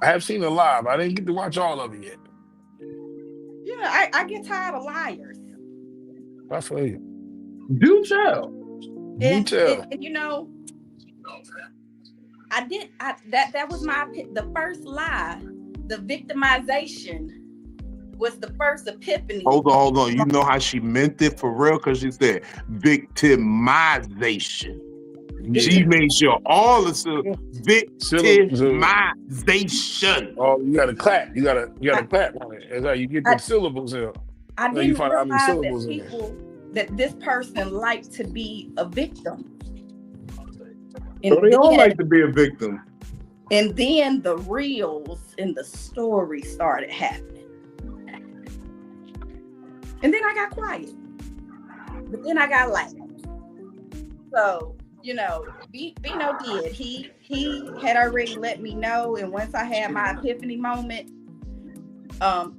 I have seen it live. I didn't get to watch all of it yet. I get tired of liars. I feel you. Do tell. You tell. And you know, that was the first lie. The victimization was the first epiphany. Hold on. You know how she meant it for real? Because she said victimization. She made sure all the victimization. Oh, you gotta clap. You gotta clap on it. That's how you get the syllables in. I didn't realize that this person liked to be a victim. So they all like to be a victim. And then the reels and the story started happening. And then I got quiet. But then I got loud. So, you know, Bino did. He had already let me know. And once I had my epiphany moment,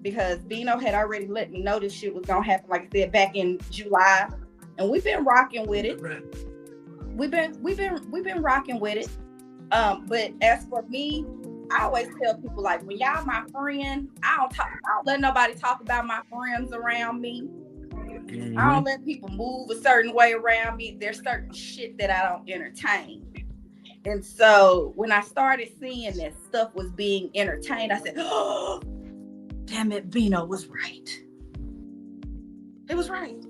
because Bino had already let me know this shit was gonna happen, like I said, back in July. And we've been rocking with it. We've been rocking with it. But as for me, I always tell people, like, when y'all my friend, I don't let nobody talk about my friends around me. Mm-hmm. I don't let people move a certain way around me. There's certain shit that I don't entertain. And so when I started seeing that stuff was being entertained, I said, oh, damn it, Bino was right. It was right. I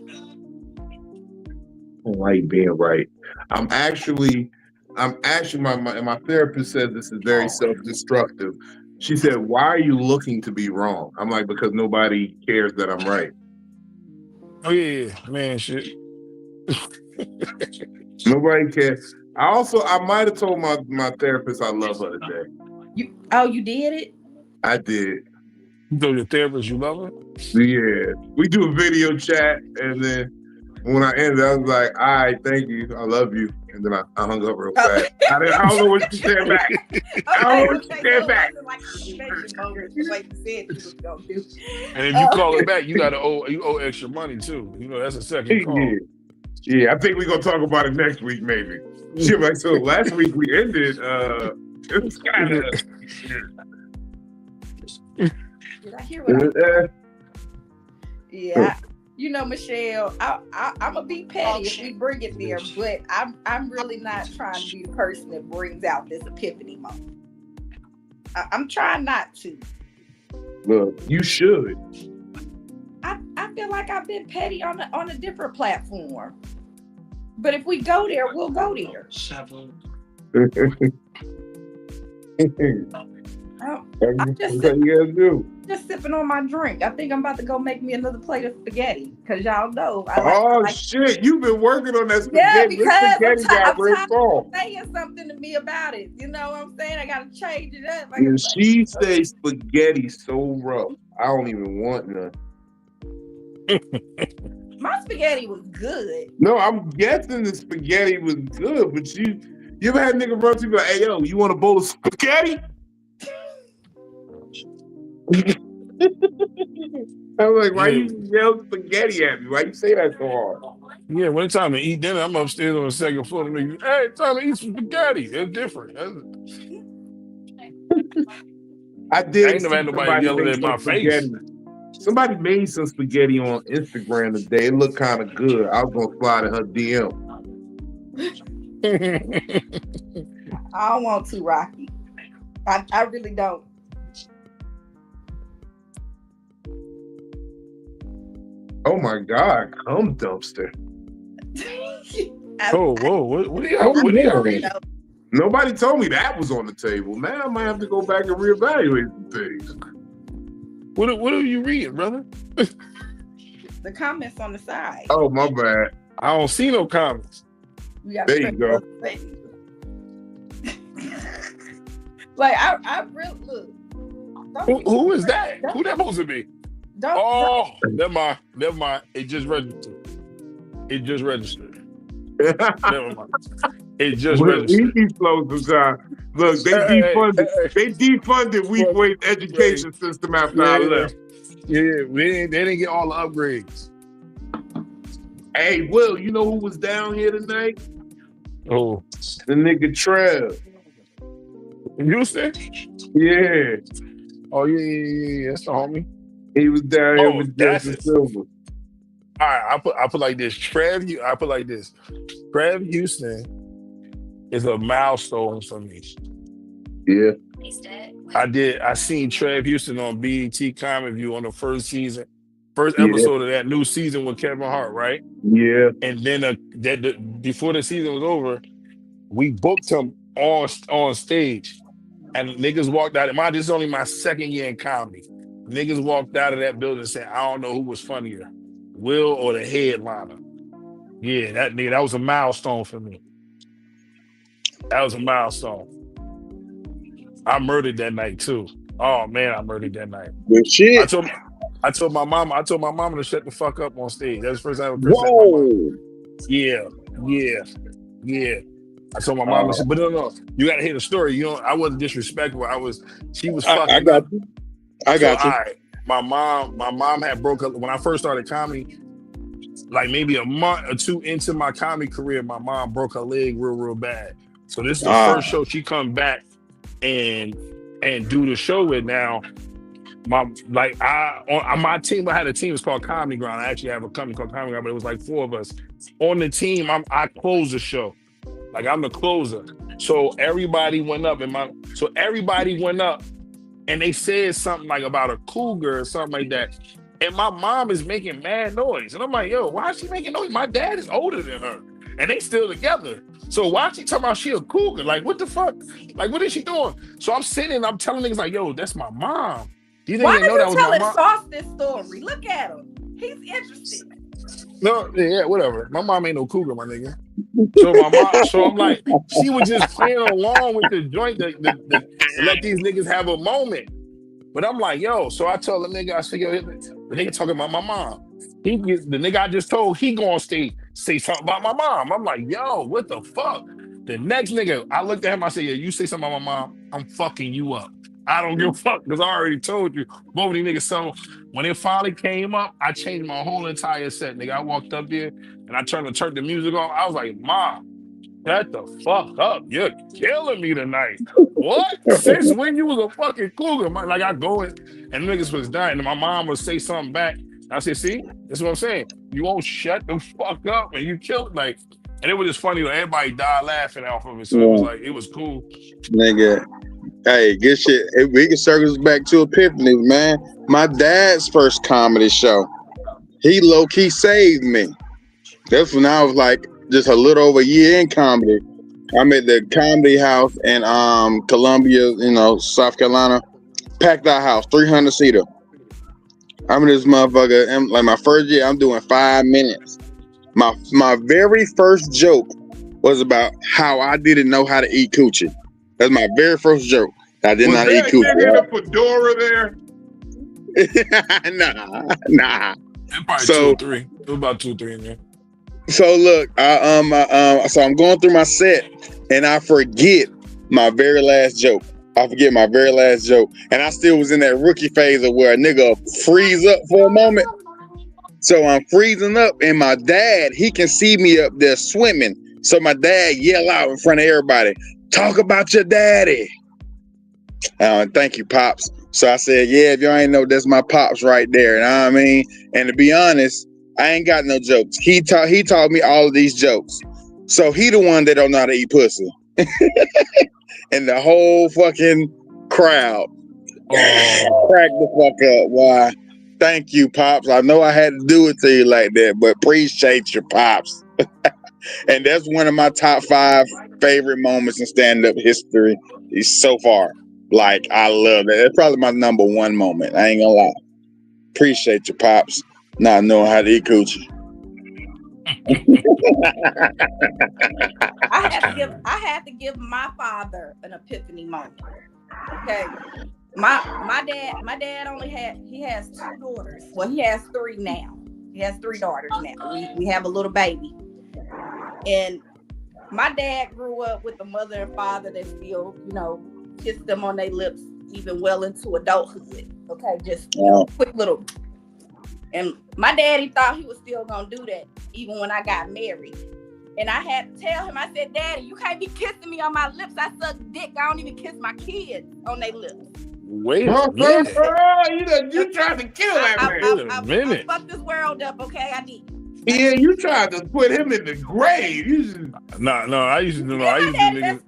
don't like being right. I'm actually my therapist said this is very self-destructive. She said, why are you looking to be wrong? I'm like, because nobody cares that I'm right. Oh yeah, man, shit. Nobody cares. I might have told my therapist I love her today. You did it? I did. You told your therapist you love her? Yeah. We do a video chat, and then when I ended, I was like, all right, thank you. I love you. And then I hung up real fast. I don't know what she said back. I don't know what she said back. And if you call it back, you owe extra money too. You know, that's a second call. Yeah, I think we're gonna talk about it next week, maybe. Shit, like, so last week we ended, it was kind of Did I hear what yeah. You know, Michelle, I'm gonna be petty if we bring it there, but I'm really not trying to be the person that brings out this epiphany moment. I'm trying not to. Look, you should. I feel like I've been petty on a different platform, but if we go there, we'll go there. I'm just sipping on my drink. I think I'm about to go make me another plate of spaghetti, because y'all know. Shit, you've been working on that spaghetti. Yeah, because I'm tired of saying something to me about it. You know what I'm saying? I gotta change it up. She says spaghetti so rough. I don't even want none. My spaghetti was good. No, I'm guessing the spaghetti was good, but you ever had a nigga run to you like, hey yo, you want a bowl of spaghetti? I'm like, why you yell spaghetti at me? Why you say that so hard? Yeah, when it's time to eat dinner, I'm upstairs on the second floor. Hey, it's time to eat some spaghetti. It's different. I ain't never had nobody yelling at my face. Somebody made some spaghetti on Instagram today. It looked kind of good. I was gonna slide in her DM. I don't want to, Rocky. I really don't. Oh my God, cum dumpster. Whoa, what do you Nobody told me that was on the table. Now I might have to go back and reevaluate some things. What are you reading, brother? The comments on the side. Oh, my bad. I don't see no comments. There you go. Like, I really, look. Who is that? Who that supposed to be? Never mind. It just registered. Never mind. It just registered. He flows sometimes. Look, they defunded Weak Weight education system after I left. Yeah, they didn't get all the upgrades. Hey, Will, you know who was down here tonight? Oh, the nigga Trev. Houston? Yeah. Oh yeah. That's the homie. He was down here with Justin Silver. All right, I put like this. I put like this. Trev Houston is a milestone for me. Yeah. I seen Trev Houston on BET Comic View on the first Yeah. episode of that new season with Kevin Hart, right? Yeah. And then before the season was over, we booked him on stage, and niggas walked out. This is only my second year in comedy. Niggas walked out of that building and said, "I don't know who was funnier, Will or the headliner." Yeah, that was a milestone for me. That was a milestone. I murdered that night too. Oh man, I murdered that night. Good shit. I told my mama to shut the fuck up on stage. That's the first time I ever said my mom. Yeah. I told my mom, but no, you gotta hear the story. You know, I wasn't disrespectful. She was fucking. I got you. I got you. All right. My mom had broke up when I first started comedy. Like maybe a month or two into my comedy career, my mom broke her leg real bad. So this is the first show she come back and do the show with. Now my team, I had a team. It's called Comedy Ground. I actually have a company called Comedy Ground, but it was like 4 of us on the team. I closed the show. Like I'm the closer. So everybody went up and they said something like about a cougar or something like that. And my mom is making mad noise. And I'm like, yo, why is she making noise? My dad is older than her. And they still together. So why is she talking about she a cougar? Like, what the fuck? Like, what is she doing? So I'm sitting, I'm telling niggas like, yo, that's my mom. You didn't Why even know that was my mom. Sauce this story? Look at him. He's interested. No, yeah, whatever. My mom ain't no cougar, my nigga. So I'm like, she was just playing along with the joint to let these niggas have a moment. But I'm like, yo, so I tell the nigga, I say, yo, the nigga talking about my mom. The nigga I just told, he gonna say something about my mom. I'm like, yo, what the fuck? The next nigga, I looked at him, I said, yeah, you say something about my mom, I'm fucking you up. I don't give a fuck, because I already told you, both of these niggas. So when it finally came up, I changed my whole entire set, nigga. I walked up there, and I turned the music on. I was like, Mom, shut the fuck up. You're killing me tonight. What? Since when you was a fucking cougar? Like, I go in, and niggas was dying, and my mom would say something back. I said, see? That's what I'm saying. You won't shut the fuck up, and you killed, like, and it was just funny. Like, everybody died laughing off of it, so it was like, it was cool. Nigga. Hey, good shit. We can circle this back to Epiphany, man. My dad's first comedy show, he low-key saved me. That's when I was like just a little over a year in comedy. I'm at the Comedy House in Columbia, South Carolina. Packed out house, 300-seater. I'm in this motherfucker, and like my first year, I'm doing 5 minutes. My very first joke was about how I didn't know how to eat coochie. That's my very first joke. I did not eat coochie. Was there a fedora there? Nah. Probably 2 or 3. It was about 2 or 3 in there. So look, so I'm going through my set, and I forget my very last joke. And I still was in that rookie phase of where a nigga freeze up for a moment. So I'm freezing up, and my dad, he can see me up there swimming. So my dad yell out in front of everybody, "Talk about your daddy." Thank you, Pops. So I said, yeah, if y'all ain't know, that's my Pops right there. You know what I mean? And to be honest, I ain't got no jokes. He taught me all of these jokes. So he the one that don't know how to eat pussy. And the whole fucking crowd cracked the fuck up. Why? Thank you, Pops. I know I had to do it to you like that, but appreciate your Pops. And that's one of my top 5 favorite moments in stand-up history so far. Like, I love it. It's probably my number 1 moment. I ain't gonna lie. Appreciate your Pops not knowing how to eat coochie. I had to give my father an epiphany moment. Okay. My dad he has 2 daughters. Well, he has 3 now. He has 3 daughters now. We have a little baby. And my dad grew up with a mother and father that still, kissed them on their lips even well into adulthood. Okay, just quick little. And my daddy thought he was still gonna do that even when I got married. And I had to tell him, I said, Daddy, you can't be kissing me on my lips. I suck dick. I don't even kiss my kids on their lips. Wait a minute. You tried to kill that man. Wait a minute. I fucked this world up, okay? I did. Yeah, you tried to put him in the grave. You just... No, I used to do I used to do niggas.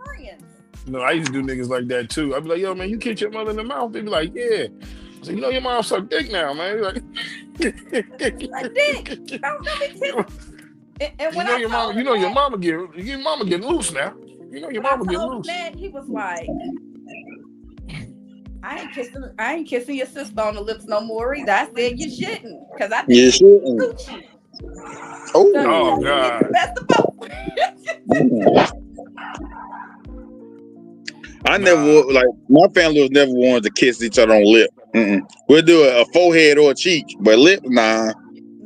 No, I used to do niggas like that too. I'd be like, yo, man, you kicked your mother in the mouth. They'd be like, yeah. I said, you know your mom suck dick now, man. Like dick. Don't be kidding. And when your mama get loose now. You know your mama get loose. That, he was like, I ain't kissing your sister on the lips no more either. I said you shouldn't, because I think You shouldn't. Oh God. That's the boat. I never like my family was never wanted to kiss each other on lip. We'll do a forehead or a cheek, but lip, nah.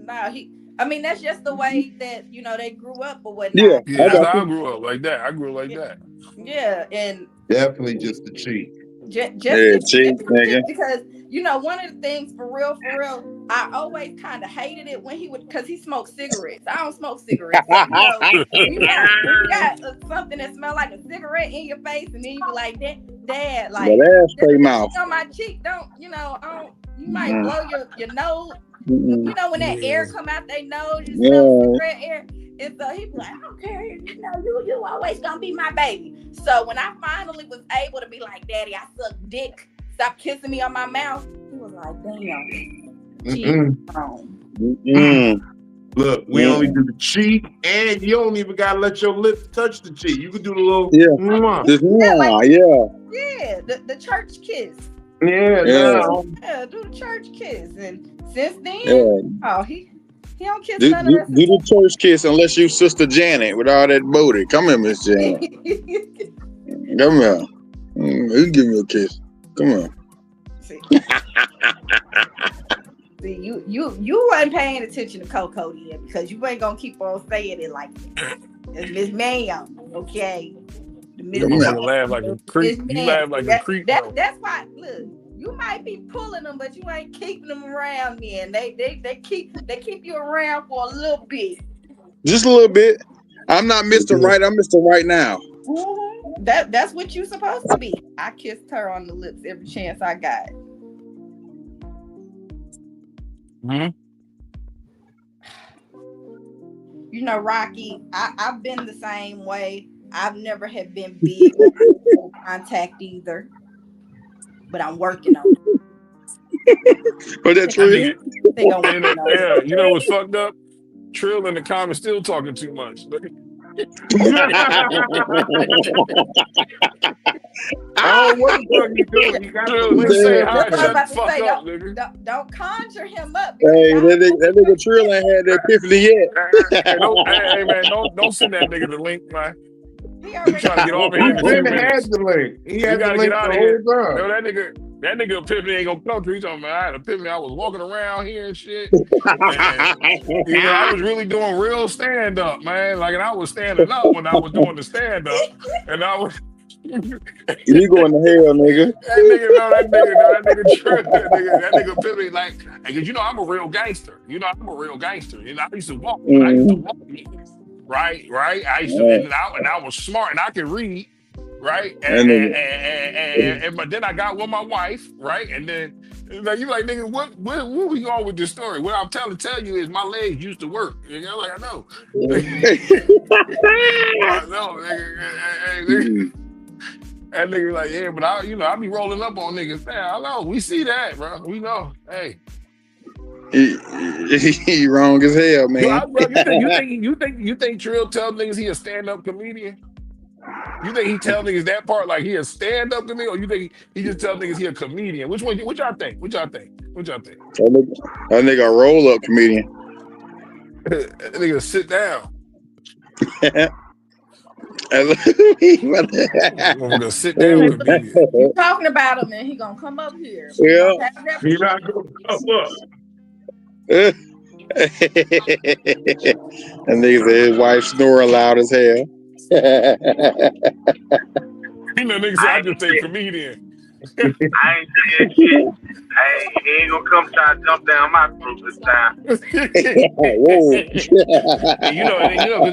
Nah, that's just the way that they grew up or whatnot. Yeah, that's how I grew up like that. I grew up like that. Yeah, and definitely just the cheek. Cheek, nigga. Because one of the things for real, I always kind of hated it when because he smoked cigarettes. I don't smoke cigarettes. So, you got something that smell like a cigarette in your face, and then you be like, Dad, like, mouth on my cheek, don't you might blow your nose. When that air come out their nose, you smell cigarette air. And so he be like, I don't care, you always gonna be my baby. So when I finally was able to be like, Daddy, I suck dick, stop kissing me on my mouth, he was like, damn. Look, we only do the cheek, and you don't even gotta let your lips touch the cheek. You can do the little the church kiss. Yeah, do the church kiss. And since then, he don't kiss do none of us. Do the church kiss unless you Sister Janet with all that booty. Come here, Miss Janet. Come here. You give me a kiss. Come on. See, you weren't paying attention to Coco yet, because you ain't gonna keep on saying it like that. It's Miss Ma'am, okay? You laugh like a creep. You laugh like a creep. That's why. Look, you might be pulling them, but you ain't keeping them around. Then they keep you around for a little bit. Just a little bit. I'm not Mr. Right. I'm Mr. Right now. Mm-hmm. That's what you supposed to be. I kissed her on the lips every chance I got. Mm-hmm. Rocky, I've been the same way. I've never have been big with contact either, but I'm working on it. But that's true. Yeah, you know what's fucked up? Trill in the comments still talking too much. Oh, what the fuck you doing? You gotta say hi. Shut the fuck up, nigga. Don't conjure him up. Hey, that nigga Trill ain't had that epiphany yet. Hey, man, don't send that nigga the link, man. He trying to get over here in a few minutes. The link. He had gotta the link get out the of here. whole time. No, that nigga epiphany ain't gonna come through. He's talking about I had epiphany. I was walking around here and shit. And, I was really doing real stand up, man. Like, and I was standing up when I was doing the stand up, and I was. You going to hell, nigga? That nigga epiphany, like, because I'm a real gangster. I'm a real gangster. I used to walk. I used to walk. Right. I used to, and I was smart and I could read, right? And but then I got with my wife, right? And then like you like, nigga, what we going with this story? What I'm tell you is my legs used to work. I know. I know, nigga. That nigga like, yeah, but I be rolling up on niggas. Man, I know. We see that, bro. We know. Hey. He wrong as hell, man. You think Trill tell niggas he a stand-up comedian? You think he tell niggas that part like he a stand-up comedian, or you think he just tell niggas he a comedian? Which y'all think? That nigga a roll-up comedian. That nigga sit down. I'm gonna sit down comedian. You talking about him and he gonna come up here. Yeah. He not gonna come up. And nigga said his wife snoring loud as hell. Nigga said I just say comedian. I ain't saying shit. He ain't gonna come try to jump down my throat this time. Whoa.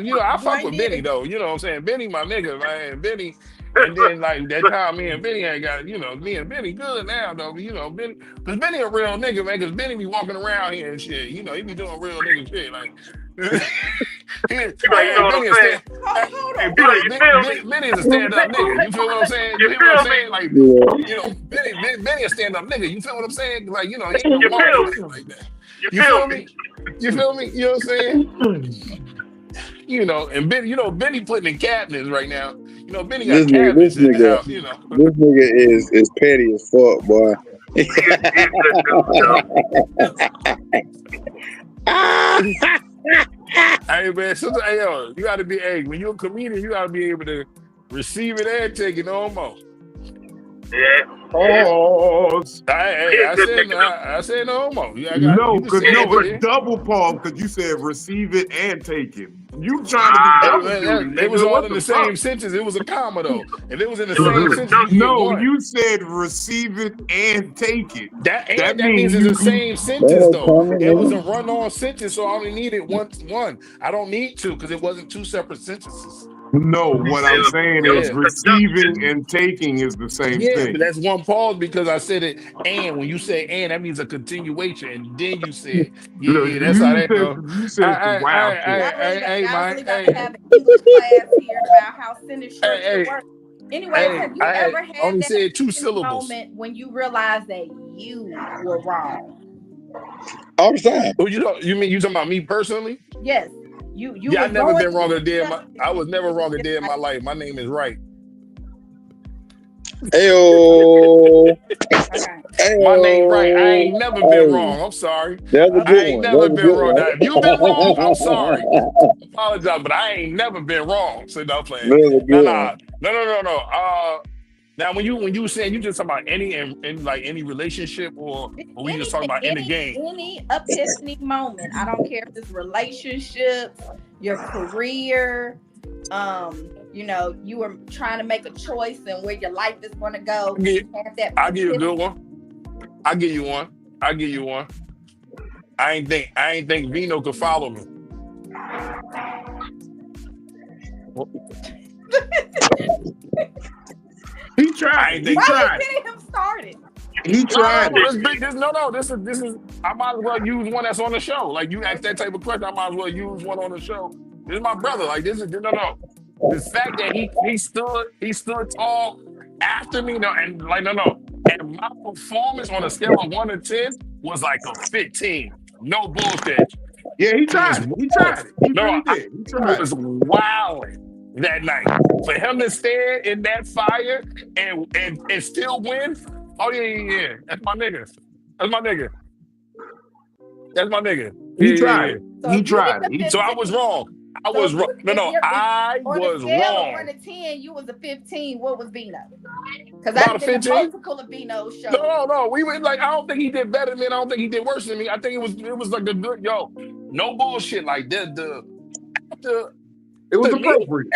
Cause I fuck with Benny though. You know what I'm saying? Benny, my nigga, man. Benny, And then like that time me and Benny had got, me and Benny good now though. Benny, because Benny a real nigga, man. Because Benny be walking around here and shit. He be doing real nigga shit. Like, Benny is a stand-up nigga. You feel what I'm saying? You hear what I'm saying? Like, Benny a stand-up nigga. You feel what I'm saying? Like, he ain't no walking like that. You feel me? You feel me? You know what I'm saying? And Benny putting in cabinets right now. Benny got cabinets in the house. This nigga is petty as fuck, boy. Hey man, you gotta be when you're a comedian, you gotta be able to receive it and take it almost. Yeah. Pause. I said no homo. It's double pause because you said receive it and take it. You trying to be double duty. It was all in the same sentence. It was a comma though. If it was in the same sentence, you said receive it and take it. That means it's the same sentence though. It was a run-on sentence, so I only needed one. I don't need two because it wasn't two separate sentences. No, what I'm saying is receiving and taking is the same thing. Yeah, but that's one pause because I said it. And when you say "and," that means a continuation. And then you said, that's how that goes. You said, wow. Hey, Mike. Hey, have an English class here about how sentence structure works. Anyways, have you ever had only that said two syllables moment when you realized that you were wrong? All the time. Oh, you talking about me personally? Yes. I never been wrong a day in my. I was never wrong a day in my life. My name is Right. Ayo. My name Right. I ain't never been wrong. I'm sorry. I ain't never been wrong. Now, if you've been wrong, I'm sorry. I apologize, but I ain't never been wrong. So don't play. No. Now, when you saying you just talking about any relationship or we just talking about in the game? Any epiphany moment. I don't care if it's relationships, your career, you were trying to make a choice and where your life is going to go. I'll give you a good one. I'll give you one. I ain't think Vino could follow me. He tried. Why are you getting him started? He tried. This is. I might as well use one that's on the show. Like you ask that type of question, I might as well use one on the show. This is my brother. Like this is no. The fact that he stood tall after me, and and my performance on a scale of 1 to 10 was like a 15. No bullshit. Yeah, he tried. He tried. He was wilding that night. For him to stand in that fire and still win. Oh yeah. That's my nigga. He tried. So he tried. So I was wrong. I was wrong. I was wrong. 1 to 10, you was a 15. What was Bino? Because I did a multiple of Bino's show. No. We were like, I don't think he did better than me. I don't think he did worse than me. I think it was like a good no bullshit. Like it was appropriate.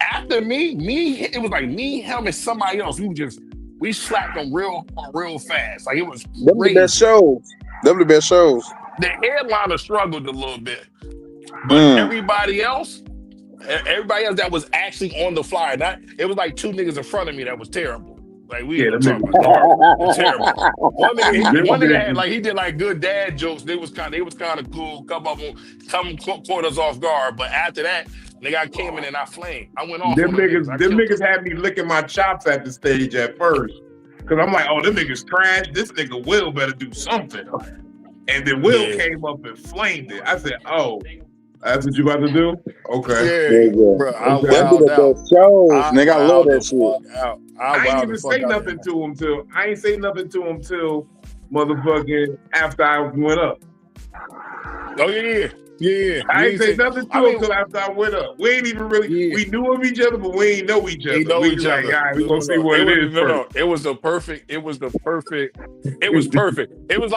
After me, it was like me, him, and somebody else. We slapped them real fast. Like it was crazy. Them the best shows. The headliner struggled a little bit. But everybody else that was actually on the flyer, it was like two niggas in front of me that was terrible. Like we talking about terrible. One nigga had like he did like good dad jokes. They was kind of cool. Couple of them caught us off guard. But after that, I came in and I flamed. I went off. Them niggas had me licking my chops at the stage at first. Cause I'm like, oh, them niggas trash. This nigga Will better do something. And then Will came up and flamed it. I said, oh, that's what you about to do? Okay. Yeah. Bro, I love that shit. I ain't even say nothing to him till motherfucking after I went up. Oh yeah. I ain't say nothing to him till after I went up. We ain't even really we knew of each other, but we ain't know each other. We gonna see what it is. It was perfect. It was perfect. It was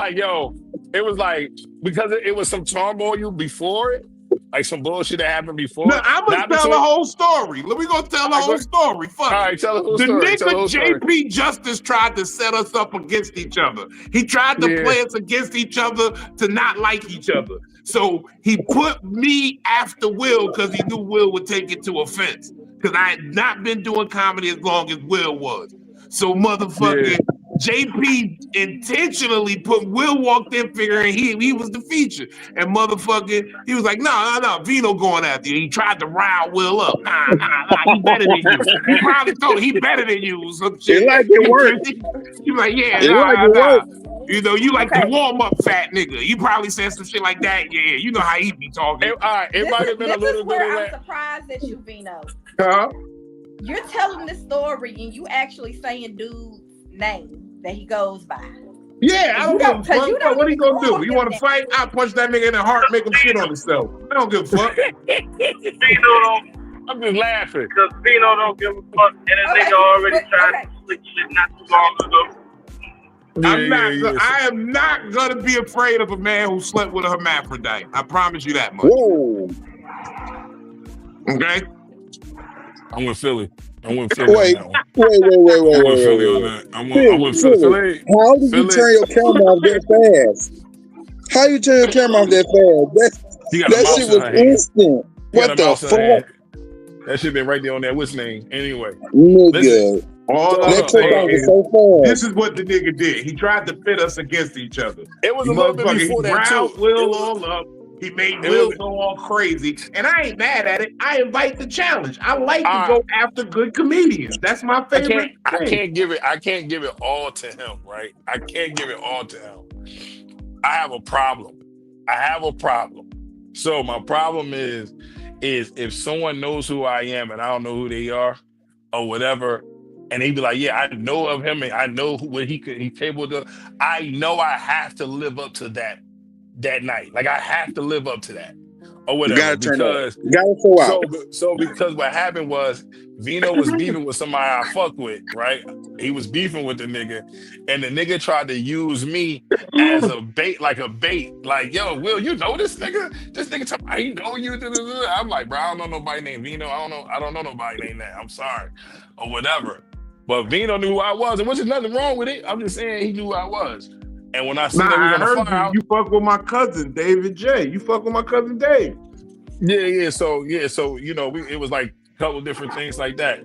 like, because it was some turmoil before it. Like some bullshit that happened before. No, I'm gonna tell the whole story. We gonna tell the whole story. Fuck. All right, tell the whole story. The nigga JP Justice tried to set us up against each other. He tried to play us against each other to not like each other. So he put me after Will because he knew Will would take it to offense. because I had not been doing comedy as long as Will was. So motherfucking JP intentionally put Will walked in figuring he was the feature. And motherfucking, he was like, no, Vino going after you. He tried to rile Will up. Nah, he better than you. He probably told him he better than you or some shit. It like it worked. He was like, yeah, It like it nah. worked. You know, you like Okay. the warm-up fat nigga. You probably said some shit like that. Yeah, you know how he be talking. All right, it might have been a This little is bit of where I'm that. surprised at you, Vino. Huh? You're telling this story and you actually saying dude's name that he goes by. Yeah, I don't give a fuck. You don't What he even gonna do? call You him want to that. fight? I punch that nigga in the heart, make him shit on himself. I don't give a fuck. Vino don't, I'm just laughing. because Vino don't give a fuck, and a nigga already tried to slick shit not too long ago. I am not gonna be afraid of a man who slept with a hermaphrodite. I promise you that much. Whoa. Okay. I'm with Philly. I'm with Philly Wait, on that one. wait. I'm with Philly on that. I'm with Philly. How did you turn your camera off that fast? How you turn your camera off that fast? He got a That mouse shit in her was hand. instant. He got What a the mouse in her hand. fuck? That shit been right there on that what's name. Anyway, Nigga. All I'm That took saying off is, so fast. this is what the nigga did. He tried to pit us against each other. it was He a little bit motherfucker, before he that riled too. Will all up. He made it Will was- go all crazy. And I ain't mad at it. I invite the challenge. I like to All go after good comedians. That's my favorite I thing. can't give it all to him, right? I can't give it all to him. I have a problem. So my problem is if someone knows who I am and I don't know who they are or whatever, and they be like, yeah, I know of him and I know what he's capable of. I know I have to live up to that night. Like I have to live up to that or You whatever. gotta turn Because up. You gotta show out. so because what happened was Vino was beefing with somebody I fuck with, right? He was beefing with the nigga, and the nigga tried to use me as a bait, like, yo, Will, you know this nigga? This nigga talking, I know you. I'm like, bro, I don't know nobody named Vino. I don't know nobody named that. I'm sorry, or whatever. But Vino knew who I was, and which is nothing wrong with it. I'm just saying he knew who I was. And when I seen that we I was on heard the fire, you fuck with my cousin, David J. You fuck with my cousin Dave. Yeah. So you know, it was like a couple of different things like that.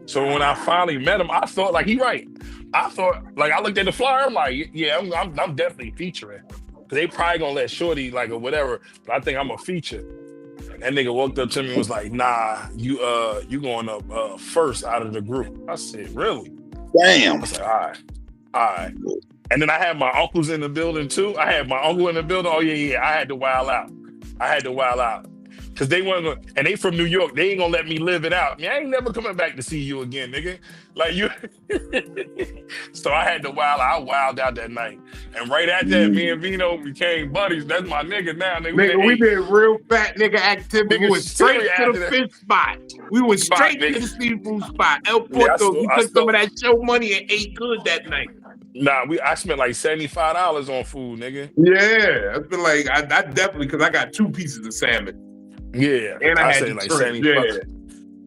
So when I finally met him, I thought like he right. I thought like I looked at the flyer, I'm like, yeah, I'm definitely featuring. Cause they probably gonna let Shorty like or whatever, but I think I'm a feature. And that nigga walked up to me and was like, nah, you going up first out of the group. I said, really? Damn. I said, all right. And then I had my uncles in the building too. I had my uncle in the building. Oh yeah. I had to wild out. Cause they weren't gonna, and they from New York. They ain't gonna let me live it out. I ain't never coming back to see you again, nigga. Like you. So I had to wild out. I wild out that night. And right after that, me and Vino became buddies. That's my nigga now, nigga. We did real fat nigga activity. We Nigga, went straight serious to after the that. fish spot. We went Spot, straight to nigga. the seafood spot. El Yeah, I Porto. stole- We I took some stole- of that show money and ate good that night. Nah, I spent like $75 on food, nigga. Yeah, it's been like I definitely because I got 2 pieces of salmon. Yeah, And I had say the like shrimp, 70 yeah. bucks.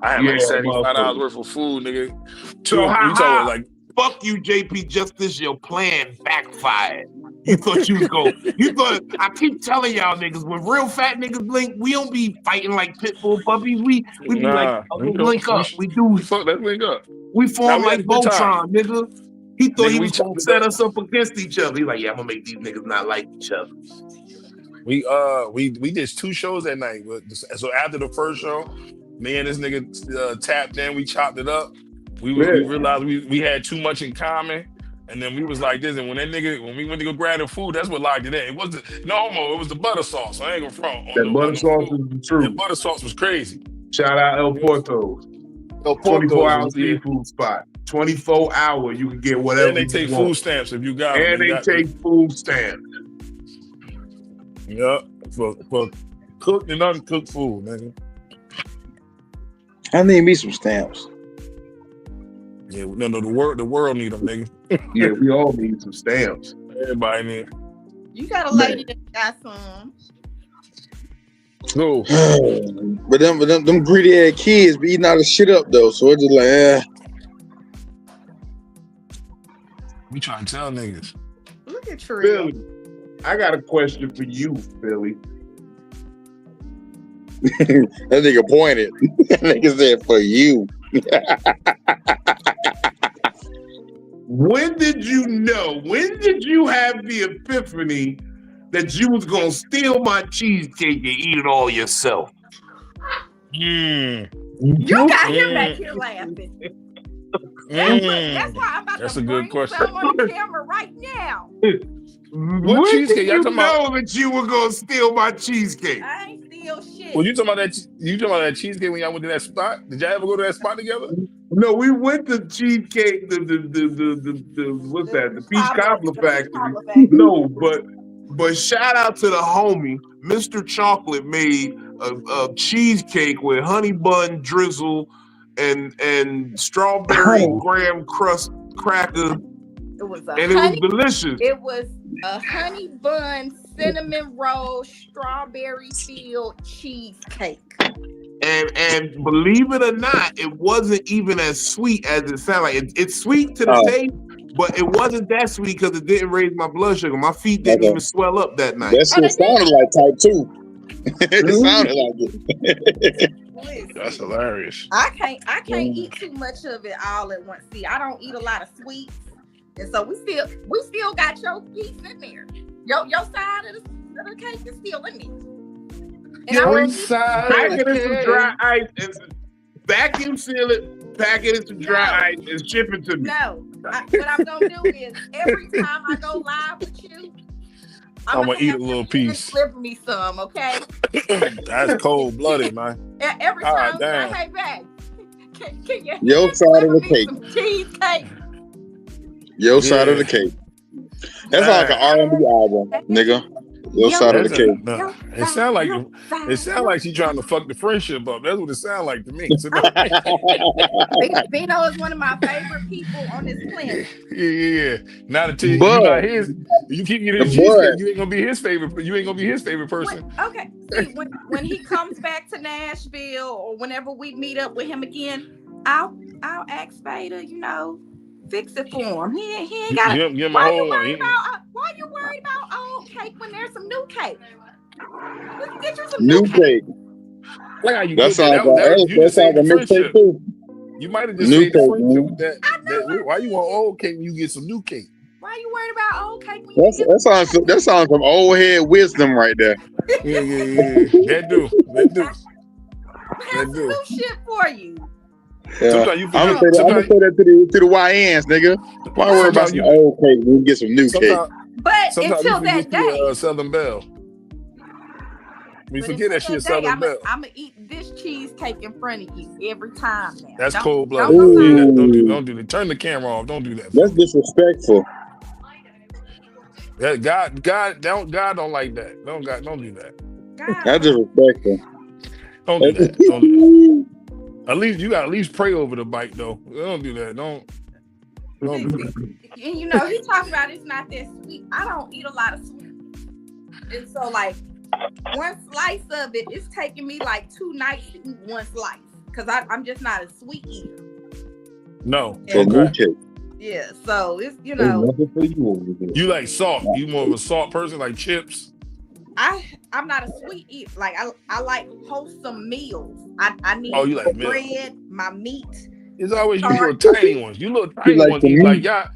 I had like Yeah, $75 motherfucker. worth of food, nigga. So You talking like fuck you, JP. Just this, your plan backfired. You thought you was going. You thought I keep telling y'all niggas when real fat niggas link, we don't be fighting like pit bull puppies. We be like, we link up. We do. fuck, let's link up. We form we had like a good time. Voltron, nigga. He thought Nigga, he we was gonna chopped it set up. us up against each other. He's like, yeah, I'm gonna make these niggas not like each other. We did 2 shows that night. So after the first show, me and this nigga tapped in. We chopped it up. We realized we had too much in common, and then we was like this. And when we went to go grab the food, that's what locked it in. It wasn't no homo. It was the butter sauce. I ain't gonna front. That butter sauce is the The truth. butter sauce was crazy. Shout out El Porto. 24-hour seafood spot. 24-hour, you can get whatever. And they take you want. food stamps if you got And them. they take food stamps. Yeah, for cooked and uncooked food, nigga. I need me some stamps. Yeah, no, the world need them, nigga. Yeah, we all need some stamps. Everybody need. You got a lady that got some. Cool. But them greedy ass kids be eating all the shit up though. So it's just like, We trying to tell niggas. Look at Tree. Philly, I got a question for you, Philly. That nigga pointed. That nigga said for you. When did you know? When did you have the epiphany that you was gonna steal my cheesecake and eat it all yourself? Mm. You got him back here laughing. That's why I'm about That's to a good bring question. some on the camera right now. When cheesecake did y'all you talking know about? that you were gonna steal my cheesecake? I ain't steal shit. Well, you talking about that? You talking about that cheesecake when y'all went to that spot? Did y'all ever go to that spot together? No, we went to cheesecake. The what's that? The Peach Cobbler Factory. No, but shout out to the homie, Mr. Chocolate made a cheesecake with honey bun drizzle and strawberry graham crust cracker, It was and it was delicious. It was a honey bun, cinnamon roll, strawberry filled cheesecake. And believe it or not, it wasn't even as sweet as it sounded like. It's sweet to the taste, but it wasn't that sweet because it didn't raise my blood sugar. My feet didn't even swell up that night. That shit sounded like type 2. It sounded like it. Listen, That's hilarious. I can't eat too much of it all at once. See, I don't eat a lot of sweets, and so we still got your piece in there. Your side of the cake is still in there. And Pack it in some dry ice and vacuum seal it, pack it in some dry ice and ship it to me. No, what I'm gonna do is every time I go live with you, I'm gonna eat a little piece. Deliver me some, okay? That's cold blooded, man. Every time, hey, babe, can you your side of the cake? Some cheesecake. Your side of the cake. That's like an R&B album, nigga. Your side of the cake. No, it sound like she trying to fuck the friendship up. That's what it sounds like to me. Bino is one of my favorite people on this planet. Yeah. Now that you not his, you keep getting his cheesecake, you ain't gonna be his favorite. You ain't gonna be his favorite person. Okay. See, when he comes back to Nashville or whenever we meet up with him again, I'll ask Vader, fix it for him. He ain't got it. Why you worried about old cake when there's some new cake? We can get you some new cake. Like how you that sounds like a mixtape too. You might have just saved the friendship with that. Why you want old cake when you get some new cake? Why you worried about old cake? That sounds some old head wisdom right there. Yeah. That do. Have some new shit for you. Yeah. I'm gonna say that to the YNs, nigga. Why worry about some old cake when you get some new cake? But until that day, Southern Belle. We forget that she's Southern Belle. I'm gonna eat this cheesecake in front of you every time now. That's cold blooded. Don't do that. Turn the camera off. Don't do that. That's disrespectful. God don't like that. Don't do that. That's disrespectful. Don't do that. Don't do that. At least you gotta pray over the bite though. Don't do that. Don't do that. And he talks about it's not that sweet. I don't eat a lot of sweet. And so like one slice of it, it's taking me like 2 nights to eat one slice. Cause I'm just not a sweet eater. No. Okay. Yeah, so it's You like salt. You more of a salt person, like chips. I'm not a sweet eater. Like I like wholesome meals. I need you like bread, my meat. It's always you little tiny ones. You little tiny ones eat like y'all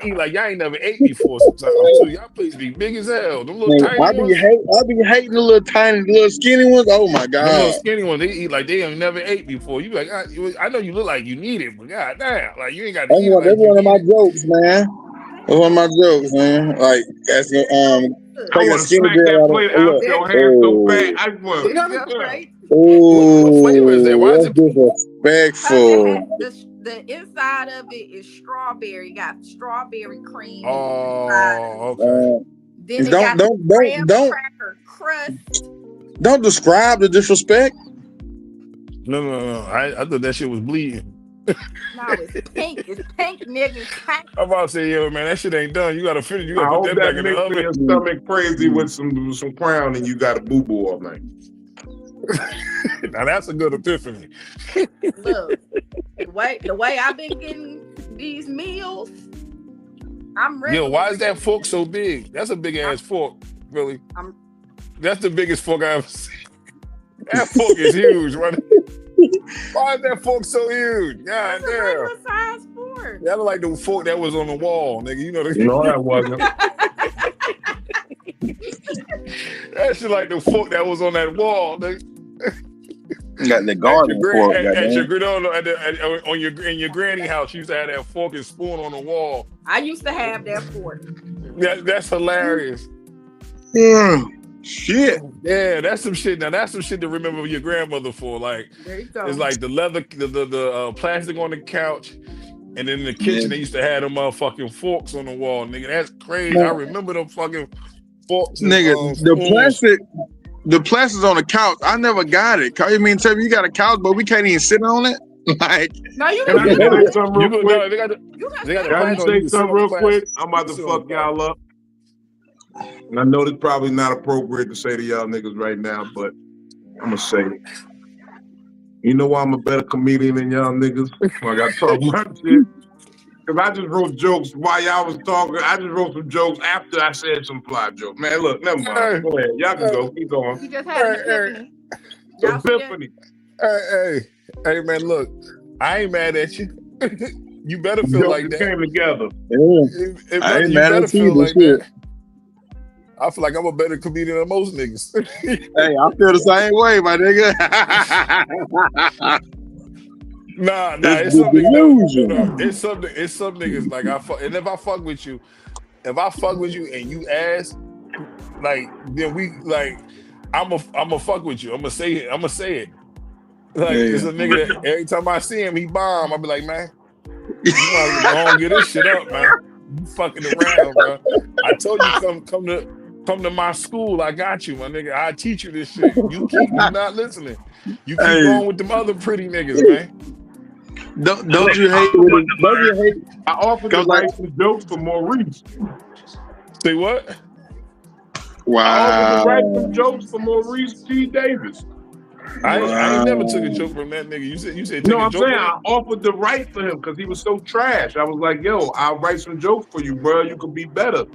eat like y'all ain't never ate before sometimes. So y'all place be big as hell. Them little tiny ones. I be hating the little tiny, little skinny ones. Oh my god. The little skinny ones, they eat like they have never ate before. You be like, I know you look like you need it, but god damn, like you ain't got to eat it. That's one of my jokes, man. That's one of my jokes, man. Like that's I want to smack that plate out of your hand so bad. I want. What flavor is that? Why is it disrespectful? The inside of it is strawberry. Got strawberry cream. Oh, okay. Then it got graham cracker crust. Don't describe the disrespect. No. I thought that shit was bleeding. No, it's pink. It's pink, nigga. I'm about to say, yo, man, that shit ain't done. You gotta finish. You gotta I put hope that back in the oven. Your stomach crazy with some crown and you got a boo boo all night. Now that's a good epiphany. Look, the way I've been getting these meals, I'm ready. Yo, why is that fork so big? That's a big ass fork, really. That's the biggest fork I ever seen. That fork is huge, right? Why is that fork so huge? God That's a damn. regular size fork. That look like the fork that was on the wall, nigga. You know the No, that wasn't. that shit like the fork that was on that wall, nigga. Got the garden fork, In your granny house, you used to have that fork and spoon on the wall. I used to have that fork. That's hilarious. Shit. Yeah, that's some shit. Now that's some shit to remember your grandmother for. Like There you go. it's like the leather, the plastic on the couch, and then in the kitchen they used to have them motherfucking forks on the wall, nigga. That's crazy. I remember them fucking forks. And, Nigga, the plastic's on the couch. I never got it. You mean tell me you got a couch, but we can't even sit on it? Like, No, you Can I can just say something real quick? They got Can I just say something real quick? I'm about to fuck y'all up. And I know this probably not appropriate to say to y'all niggas right now, but I'm gonna say it. You know why I'm a better comedian than y'all niggas? I got to talk my shit. Because I just wrote jokes while y'all was talking. I just wrote some jokes after I said some fly jokes. Man, look, never mind. Go ahead. Y'all can go. Keep going. You just had an epiphany. Y'all see that? Epiphany. Hey, man, look, I ain't mad at you. You better feel Jokes like that. came together. I ain't You mad better at feel you, like shit. that. I feel like I'm a better comedian than most niggas. Hey, I feel the same way, my nigga. Nah, It's it's something. delusion. No, it's some niggas like and if I fuck with you and you ask, like, then we like, I'ma fuck with you. I'ma say it. Like, it's a nigga that every time I see him, he bomb. I be like, man, you might as well go and get this shit up, man. You fucking around, bro. I told you come to my school. I got you, my nigga. I teach you this shit. You not listening. You keep going with them other pretty niggas, man. Don't you hate? I offered to write some jokes for Maurice. Say what? Wow. I offered to write some jokes for Maurice T. Davis. I ain't never took a joke from that nigga. You said take No, a I'm joke saying from I offered to write for him because he was so trash. I was like, yo, I'll write some jokes for you, bro. You could be better.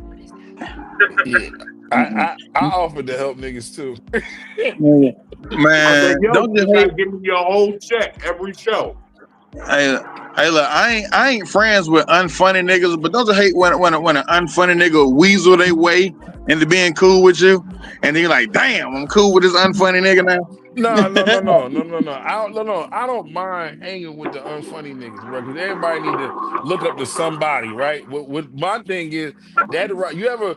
Yeah. I offered to help niggas too. Man, Like, yo, don't you you gotta hate? give me your whole check every show. Hey, look, I ain't friends with unfunny niggas, but don't you hate when an unfunny nigga weasel their way into being cool with you, and then you're like, damn, I'm cool with this unfunny nigga now. No. I don't mind hanging with the unfunny niggas, bro. Because everybody need to look up to somebody, right? What my thing is that you ever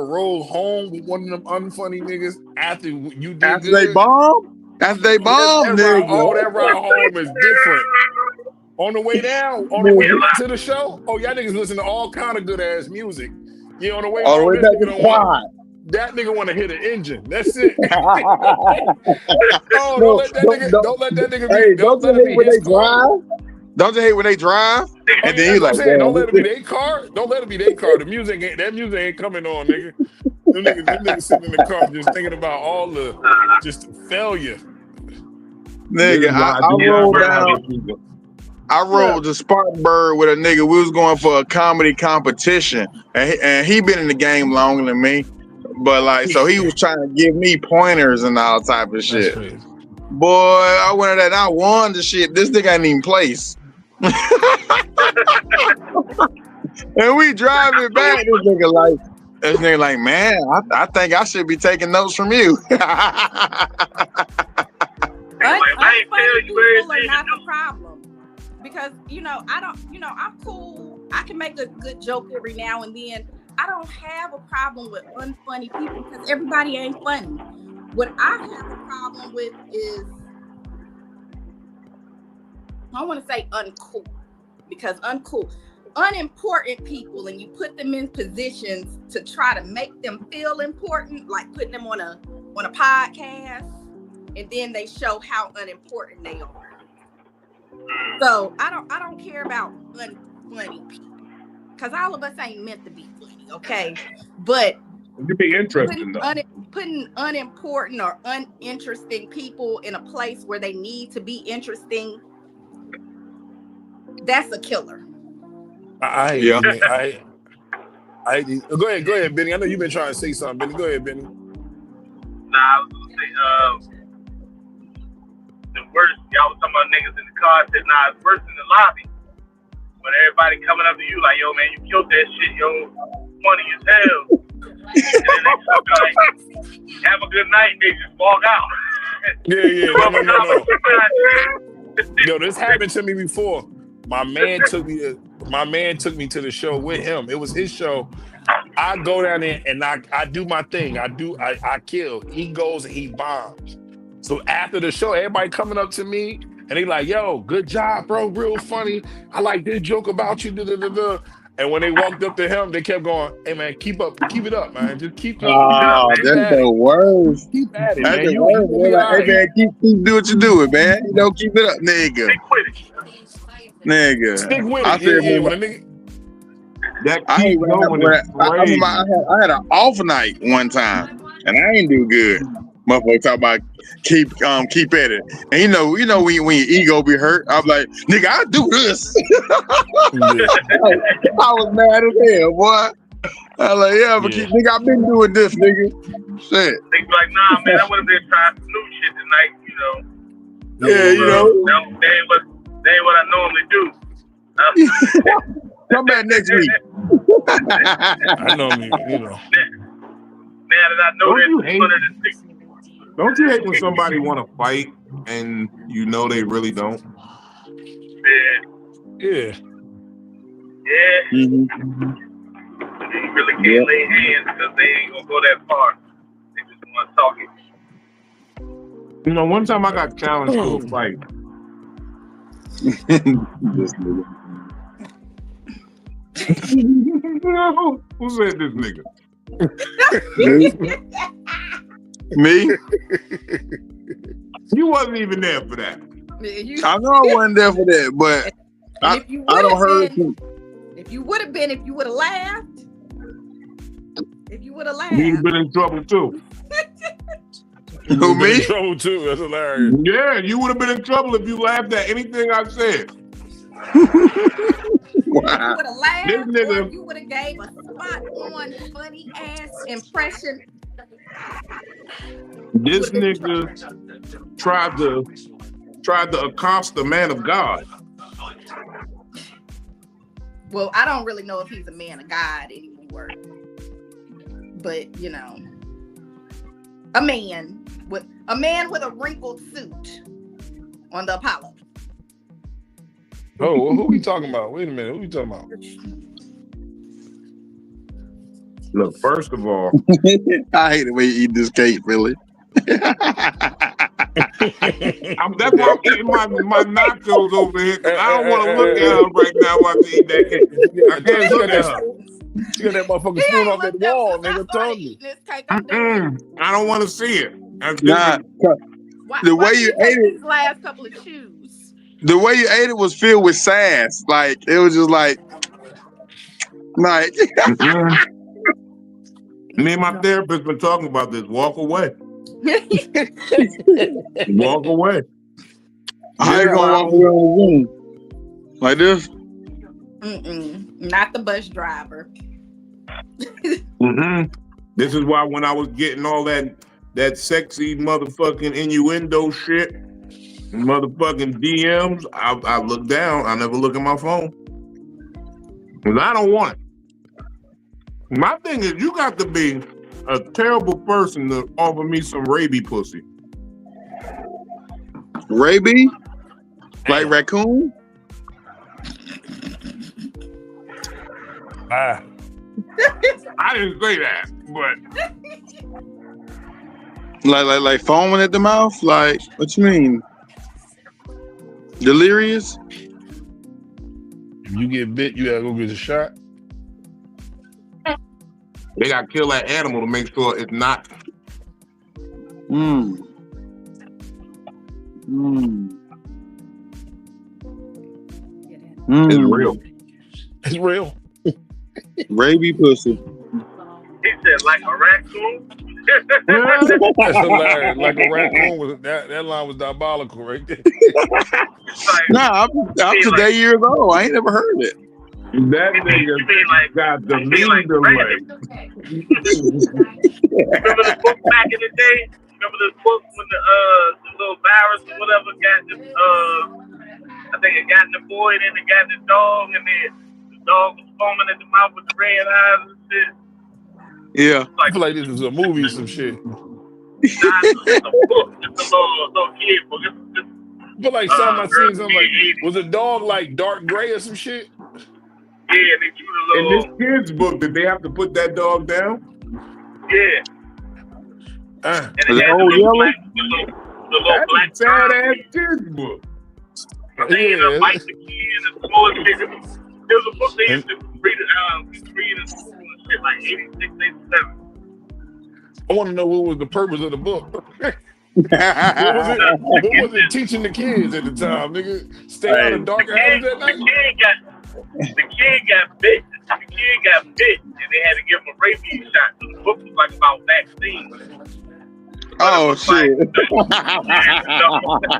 rolled home with one of them unfunny niggas after you did After good? they bomb, nigga. That ride home is different. On the way down, on the way to the show, y'all niggas listen to all kind of good ass music. Yeah, on the way All the home, way this back nigga to don't want. That nigga want to hit an engine. That's it. quad. Don't let that nigga be. Hey, Don't don't you let it hate be when his they car. drive? Don't you hate when they drive? And then That's you what I'm like, saying. Don't let it be damn, their car. Don't let it be their car. That music ain't coming on, nigga. Them niggas sitting in the car just thinking about all the failure. nigga, I rode the Spartanburg with a nigga. We was going for a comedy competition, and he been in the game longer than me. But like, so he was trying to give me pointers and all type of shit. That's crazy. Boy, I went at that. And I won the shit. This nigga ain't even place. And we driving back. This nigga like, man, I think I should be taking notes from you. Unfunny people are not the problem. Because, I'm cool. I can make a good joke every now and then. I don't have a problem with unfunny people because everybody ain't funny. What I have a problem with is, I want to say uncool, because unimportant people, and you put them in positions to try to make them feel important, like putting them on a podcast, and then they show how unimportant they are. So I don't care about unfunny people, because all of us ain't meant to be funny, okay? But it could be interesting putting unimportant or uninteresting people in a place where they need to be interesting, that's a killer. Go ahead, Benny. I know you've been trying to say something, Benny. Go ahead, Benny. Nah, I was gonna say, the worst. Y'all was talking about niggas in the car. I said, nah, it's worse in the lobby. When everybody coming up to you like, yo, man, you killed that shit, yo, funny as hell. And then they come like, have a good night, they just walk out. Yeah. No. Yo, this happened to me before. My man took me to the show with him. It was his show. I go down there and I do my thing. I kill. He goes and he bombs. So after the show, everybody coming up to me and they like, yo, good job, bro. Real funny. I like this joke about you. Da. And when they walked up to him, they kept going, hey man, keep it up, man. Just keep that's the worst. Keep at it, That's man. the You worst. be They're like, all hey man, keep do what you doing, man. You know, keep it up, nigga. Stick with it. Nigga. Stick with I it. said, Yeah, when a nigga. That I keep going is crazy. I had an off night one time, and I ain't do good. Motherfucker talk about keep at it, and you know when your ego be hurt, I'm like, nigga, I do this. I was mad as hell, boy. I was like, yeah, but nigga, I've been doing this, nigga. Shit. They be like, nah, man, I would have been trying some new shit tonight, you know. Yeah, you know. That ain't what I normally do. Come back next week. I normally, you know. Now that I know Don't you hate when somebody want to fight and you know they really don't? Yeah. You really can't lay hands because they ain't gonna go that far. They just want to talk it. You know, one time I got challenged to a fight. This nigga. Who said this nigga? Me? You wasn't even there for that. I know I wasn't there for that, but I don't heard you. If you would have laughed. If you would have laughed. You'd been in trouble too. Who, me? In trouble too. That's hilarious. Yeah, you would have been in trouble if you laughed at anything I said. Wow. You would have laughed, this nigga, or you would have gave a spot-on, funny-ass impression. This nigga tried to accost the man of God. Well, I don't really know if he's a man of God anymore, but you know, a man with a wrinkled suit on the Apollo. Oh, who we talking about? Wait a minute, who we talking about? Look, first of all, I hate the way you eat this cake, Billy. That's why I'm eating my nachos over here, because I don't want to look at her right now while she eat that cake. I can't look at her. She got that motherfucking spoon off that wall, nigga. Told me. I don't want to see it. Nah, the way you ate it, these last couple of chews. The way you ate it was filled with sass. Like it was just like. Me and my therapist been talking about this. Walk away. Walk away. How you gonna walk away on Zoom? Like this? Not the bus driver. This is why when I was getting all that sexy motherfucking innuendo shit, motherfucking DMs, I look down. I never look at my phone. Because I don't want it. My thing is, you got to be a terrible person to offer me some rabies pussy. Rabies? Like raccoon? I didn't say that, but like foaming at the mouth? Like what you mean? Delirious? If you get bit, you gotta go get a shot. They gotta kill that animal to make sure it's not. It's real. It's real. Rabies pussy. He said like a raccoon. That's hilarious. Like a raccoon was that line was diabolical right there. Nah, I'm today years old. I ain't never heard it. That You mean nigga like got the you mean like mean Brandon? delay. Remember the book back in the day? Remember the book when the little virus or whatever got the I think it got in the boy and then it got the dog and then the dog was foaming at the mouth with the red eyes and shit. Yeah. I feel like this is a movie or some shit. It's a book. It's a little kid book. It's I feel like something I seen something like, early 80s. was the dog like dark gray or some shit? Yeah, they drew the In this little kid's book, did they have to put that dog down? yeah. And it Was it had old yellow? the little That's black a sad ass kid's book. They ended up Yeah. biting the kid and small shit. It was a book they used to read in school and shit, like 86, 87. I want to know what was the purpose of the book. What was it teaching the kids at the time, nigga? Stay out of dark alleys at night? The kid got bit. The kid got bit, and they had to give him a rabies shot. So the book was like about vaccines. Oh shit.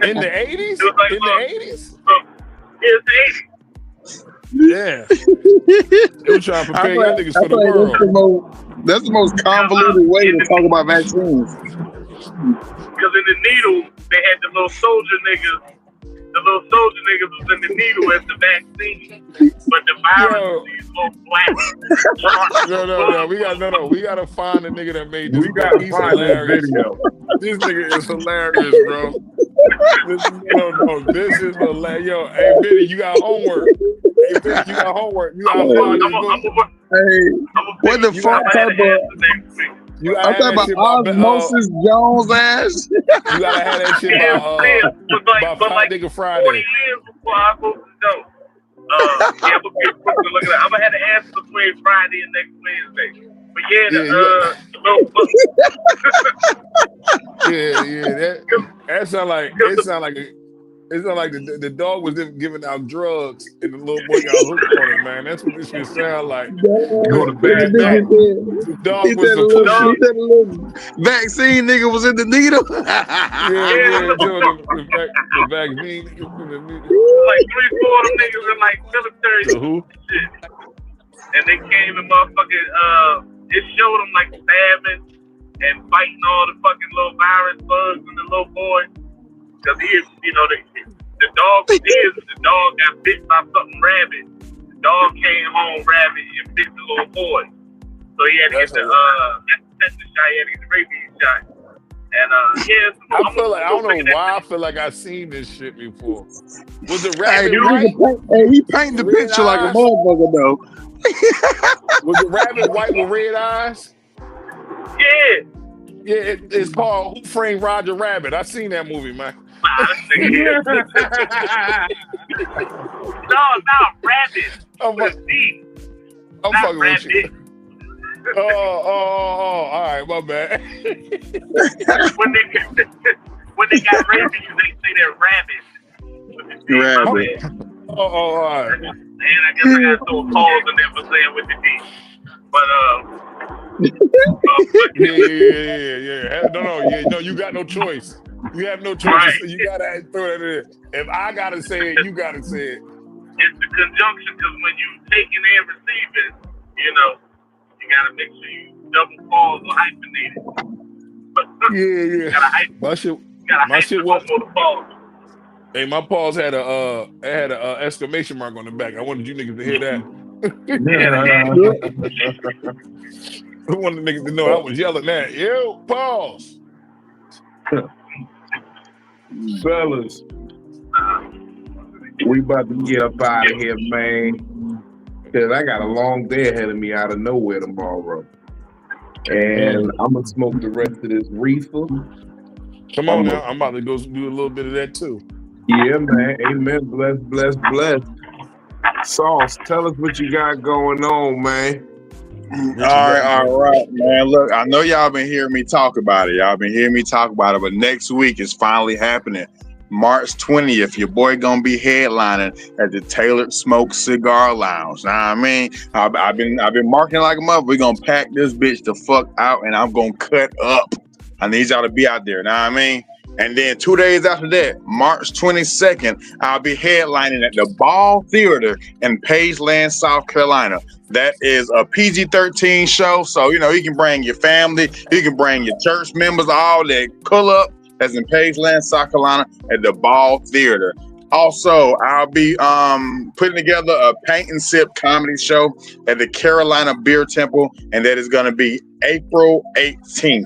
In the 80s? It was like, In the 80s? It's the 80s. Yeah. They were trying to prepare y'all niggas for the world. That's the most convoluted way to talk about vaccines. Because in the needle, they had the little soldier niggas. The little soldier niggas was in the needle as the vaccine, but the virus was these little black. No. We gotta find the nigga that made this. We gotta He's find that hilarious. video. This nigga is hilarious, bro. This is hilarious. Yo, hey, Biddy, you got homework. Hey, Biddy, you got homework. You gotta find this book. Hey, what the fuck type of? You I'm gotta talking have about that shit by, Osmosis Jones ass. you gotta have that shit by but Five Nigga 40 Friday. years before I supposed to know. Yeah, I'm gonna look at that. I'm gonna have to answer between Friday and next Wednesday. But yeah, That sound like the dog was giving out drugs and the little boy got hooked on it, man. That's what this shit sound like. Go to bed. The dog He was said a the little, pusher. he said a little vaccine nigga was in the needle. The vaccine. like 3-4 of them niggas in like military The who? shit. And they came and motherfucking it showed them like stabbing and fighting all the fucking little virus bugs and the little boy. Because the dog got bit by something rabid. The dog came home rabid and bit the little boy. So he had to get the tetanus shot, he had to get the rabies shot. And I don't know why I feel like I've seen this shit before. Was the rabbit Hey, white? he painted the Red picture like a eyes? motherfucker though. Was the rabbit white with red eyes? yeah. Yeah, it's called Who Framed Roger Rabbit. I seen that movie, man. Rabbit. I'm fucking with you. Oh, all right, my bad. when they got rabies, they say they're rabbits. Rabbit. All right. And I guess I got to throw a pause in there for saying with the D. But Yeah. No, you got no choice. You have no choice. Right. You gotta throw that in. If I gotta say it, you gotta say it. it's the conjunction, because when you taking and receiving, you gotta make sure you double pause or hyphenate it. But Yeah. My shit was. Hey, my pause had a exclamation mark on the back. I wanted you niggas to hear that. I wanted niggas to know I was yelling that. Yo, pause. Fellas, we about to get up out of here, man. Because I got a long day ahead of me out of nowhere tomorrow. And I'm going to smoke the rest of this reefer. Come on now. I'm about to go do a little bit of that too. Yeah, man. Amen. Bless. Sauce, tell us what you got going on, man. All right, man. Look, I know y'all been hearing me talk about it. But next week is finally happening. March 20th, your boy gonna be headlining at the Tailored Smoke Cigar Lounge. Now, I mean, I've been marketing like a mother. We're gonna pack this bitch the fuck out, and I'm gonna cut up. I need y'all to be out there. Now, I mean, And then 2 days after that, March 22nd, I'll be headlining at the Ball Theater in Pageland, South Carolina. That is a PG-13 show, so you can bring your family, you can bring your church members, all that. Pull up. That's in Pageland, South Carolina, at the Ball Theater. Also, I'll be putting together a paint and sip comedy show at the Carolina Beer Temple, and that is going to be April 18th. You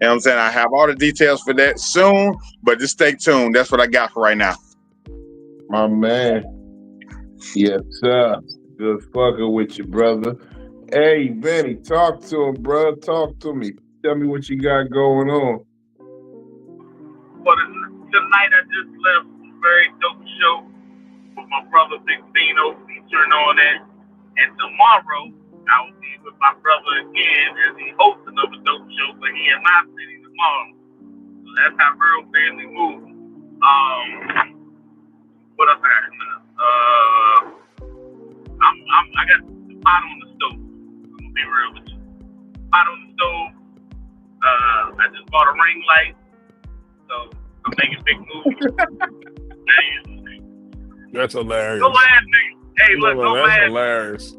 know what I'm saying? I have all the details for that soon, but just stay tuned. That's what I got for right now. My man. Yes, sir. Just fucking with you, brother. Hey, Benny, talk to him, bro. Talk to me. Tell me what you got going on. But tonight I just left a very dope show with my brother Big Vino featuring on that. And tomorrow I will be with my brother again as he hosts another dope show, but he in my city tomorrow. So that's how real family moves. What else I got? I got the pot on the stove. I'm gonna be real with you. Pot on the stove. I just bought a ring light, so I'm making big moves. That's hilarious. Go ahead, nigga. Hey, look, go That's ahead. hilarious.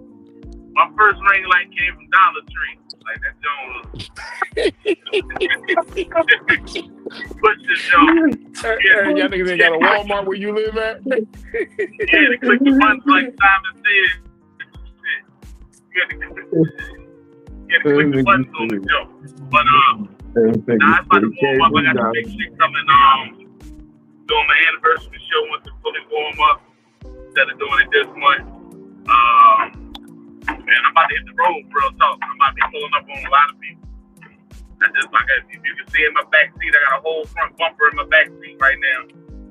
My first ring light came from Dollar Tree. Like that Jones. Push this joint. Hey, y'all niggas ain't got a Walmart where you live at? Yeah, they click the buttons like Simon said. You had to click the buttons on the joint. But now it's about to warm up. I got the big shit coming. Doing my anniversary show once it fully warm up instead of doing it this month. Man, I'm about to hit the road, real talk. I'm about to be pulling up on a lot of people. I just like, if you can see in my back seat, I got a whole front bumper in my back seat right now.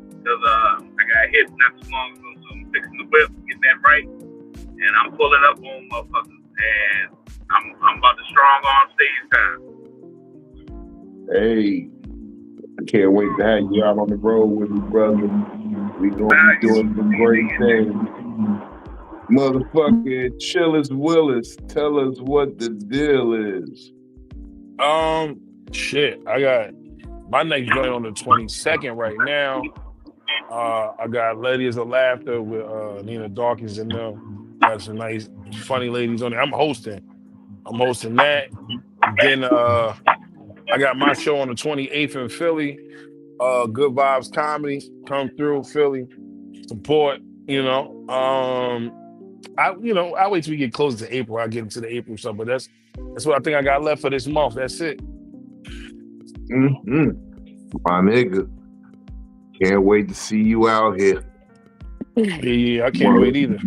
Because I got hit not too long ago, so I'm fixing the whip, getting that right. And I'm pulling up on motherfuckers. And I'm about to strong arm stage time. Hey, I can't wait to have you out on the road with me, brother. We gonna be doing some great things. Motherfucking Chillis Willis, tell us what the deal is. Shit, I got my next joint on the 22nd right now. I got Ladies of Laughter with Nina Dawkins in there. Got some nice, funny ladies on there. I'm hosting that. Then I got my show on the 28th in Philly. Good Vibes Comedy, come through Philly, support. I wait till we get closer to April. I'll get into the April stuff, but that's what I think I got left for this month. That's it. My nigga, can't wait to see you out here. Yeah, I can't wait either.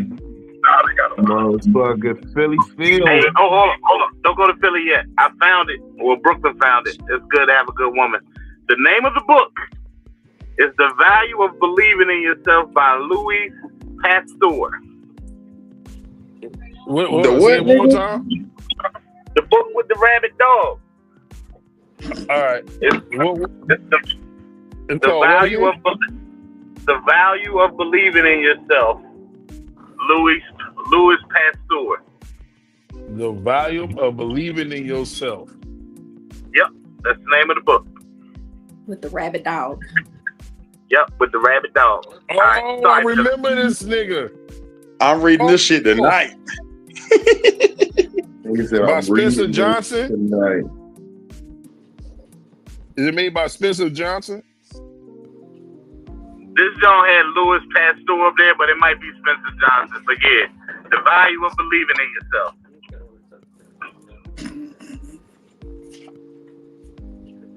Motherfucker, Philly Field. Hey, hold on. Don't go to Philly yet. I found it. Well, Brooklyn found it. It's good to have a good woman. The name of the book is The Value of Believing in Yourself by Louis Pasteur. What one more time? The book with the rabbit dog. All right. The value of believing in yourself. Louis Pasteur. The Value of Believing in Yourself. Yep, that's the name of the book. With the rabbit dog. Yep, with the rabbit dog. Oh, I remember this nigga. I'm reading this shit tonight. By Spencer Johnson? Tonight. Is it made by Spencer Johnson? This joint had Louis Pasteur up there, but it might be Spencer Johnson. But yeah, The Value of Believing in Yourself.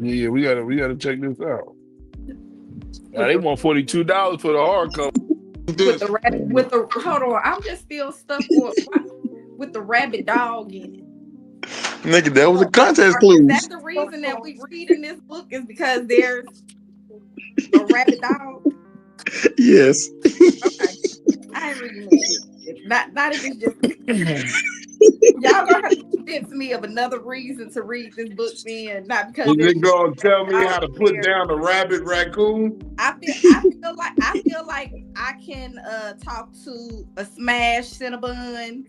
Yeah, we gotta check this out. Now, they want $42 for the hardcover. Hold on, I'm just still stuck with the rabbit dog in it. Nigga, that was a contest clue. That's the reason that we read in this book is because there's a rabbit dog. Yes. Okay. I ain't reading this shit. Not if it's just y'all gonna have to convince me of another reason to read this book then, not because Is it gonna tell me how to put down a rabbit raccoon? I feel like I can talk to a smash Cinnabon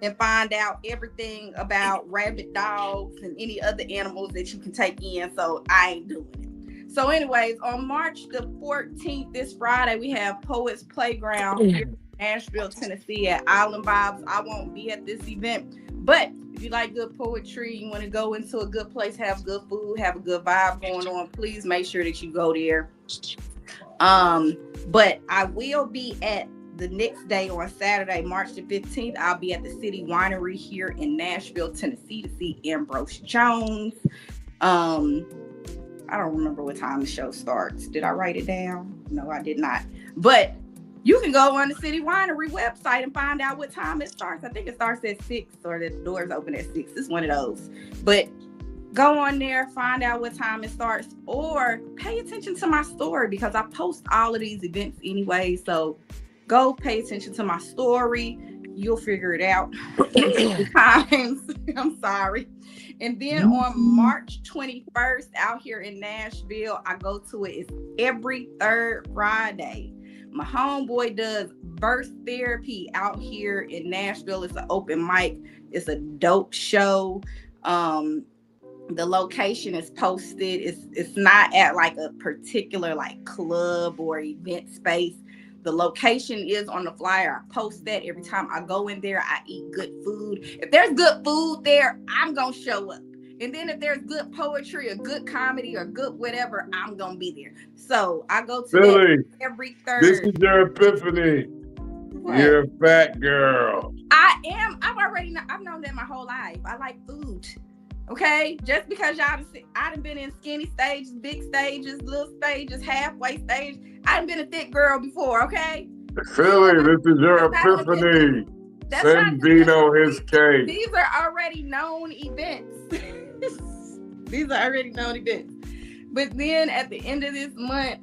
and find out everything about rabbit dogs and any other animals that you can take in, so I ain't doing it. So, anyways, on March the 14th, this Friday, we have Poets Playground here in Nashville, Tennessee at Island Vibes. I won't be at this event, but if you like good poetry, you want to go into a good place, have good food, have a good vibe going on, please make sure that you go there. But I will be at the next day on Saturday, March the 15th. I'll be at the City Winery here in Nashville, Tennessee to see Ambrose Jones. I don't remember what time the show starts. Did I write it down? No, I did not. But you can go on the City Winery website and find out what time it starts. I think it starts at 6 or the doors open at 6. It's one of those. But go on there, find out what time it starts, or pay attention to my story because I post all of these events anyway. So go pay attention to my story. You'll figure it out. Times. I'm sorry. And then on March 21st, out here in Nashville, I go to it. It's every third Friday. My homeboy does verse therapy out here in Nashville. It's an open mic. It's a dope show. The location is posted. It's not at like a particular like club or event space. The location is on the flyer. I post that every time I go in there. I eat good food. If there's good food there, I'm going to show up. And then if there's good poetry or good comedy or good whatever, I'm going to be there. So I go to Billy, that every third. this is your epiphany. What? You're a fat girl. I am. I've known that my whole life. I like food. Okay? Just because I done been in skinny stages, big stages, little stages, halfway stage. I done been a thick girl before, okay? Philly, this is your epiphany. Send Vino his cake. These are already known events. These are already known events. But then at the end of this month,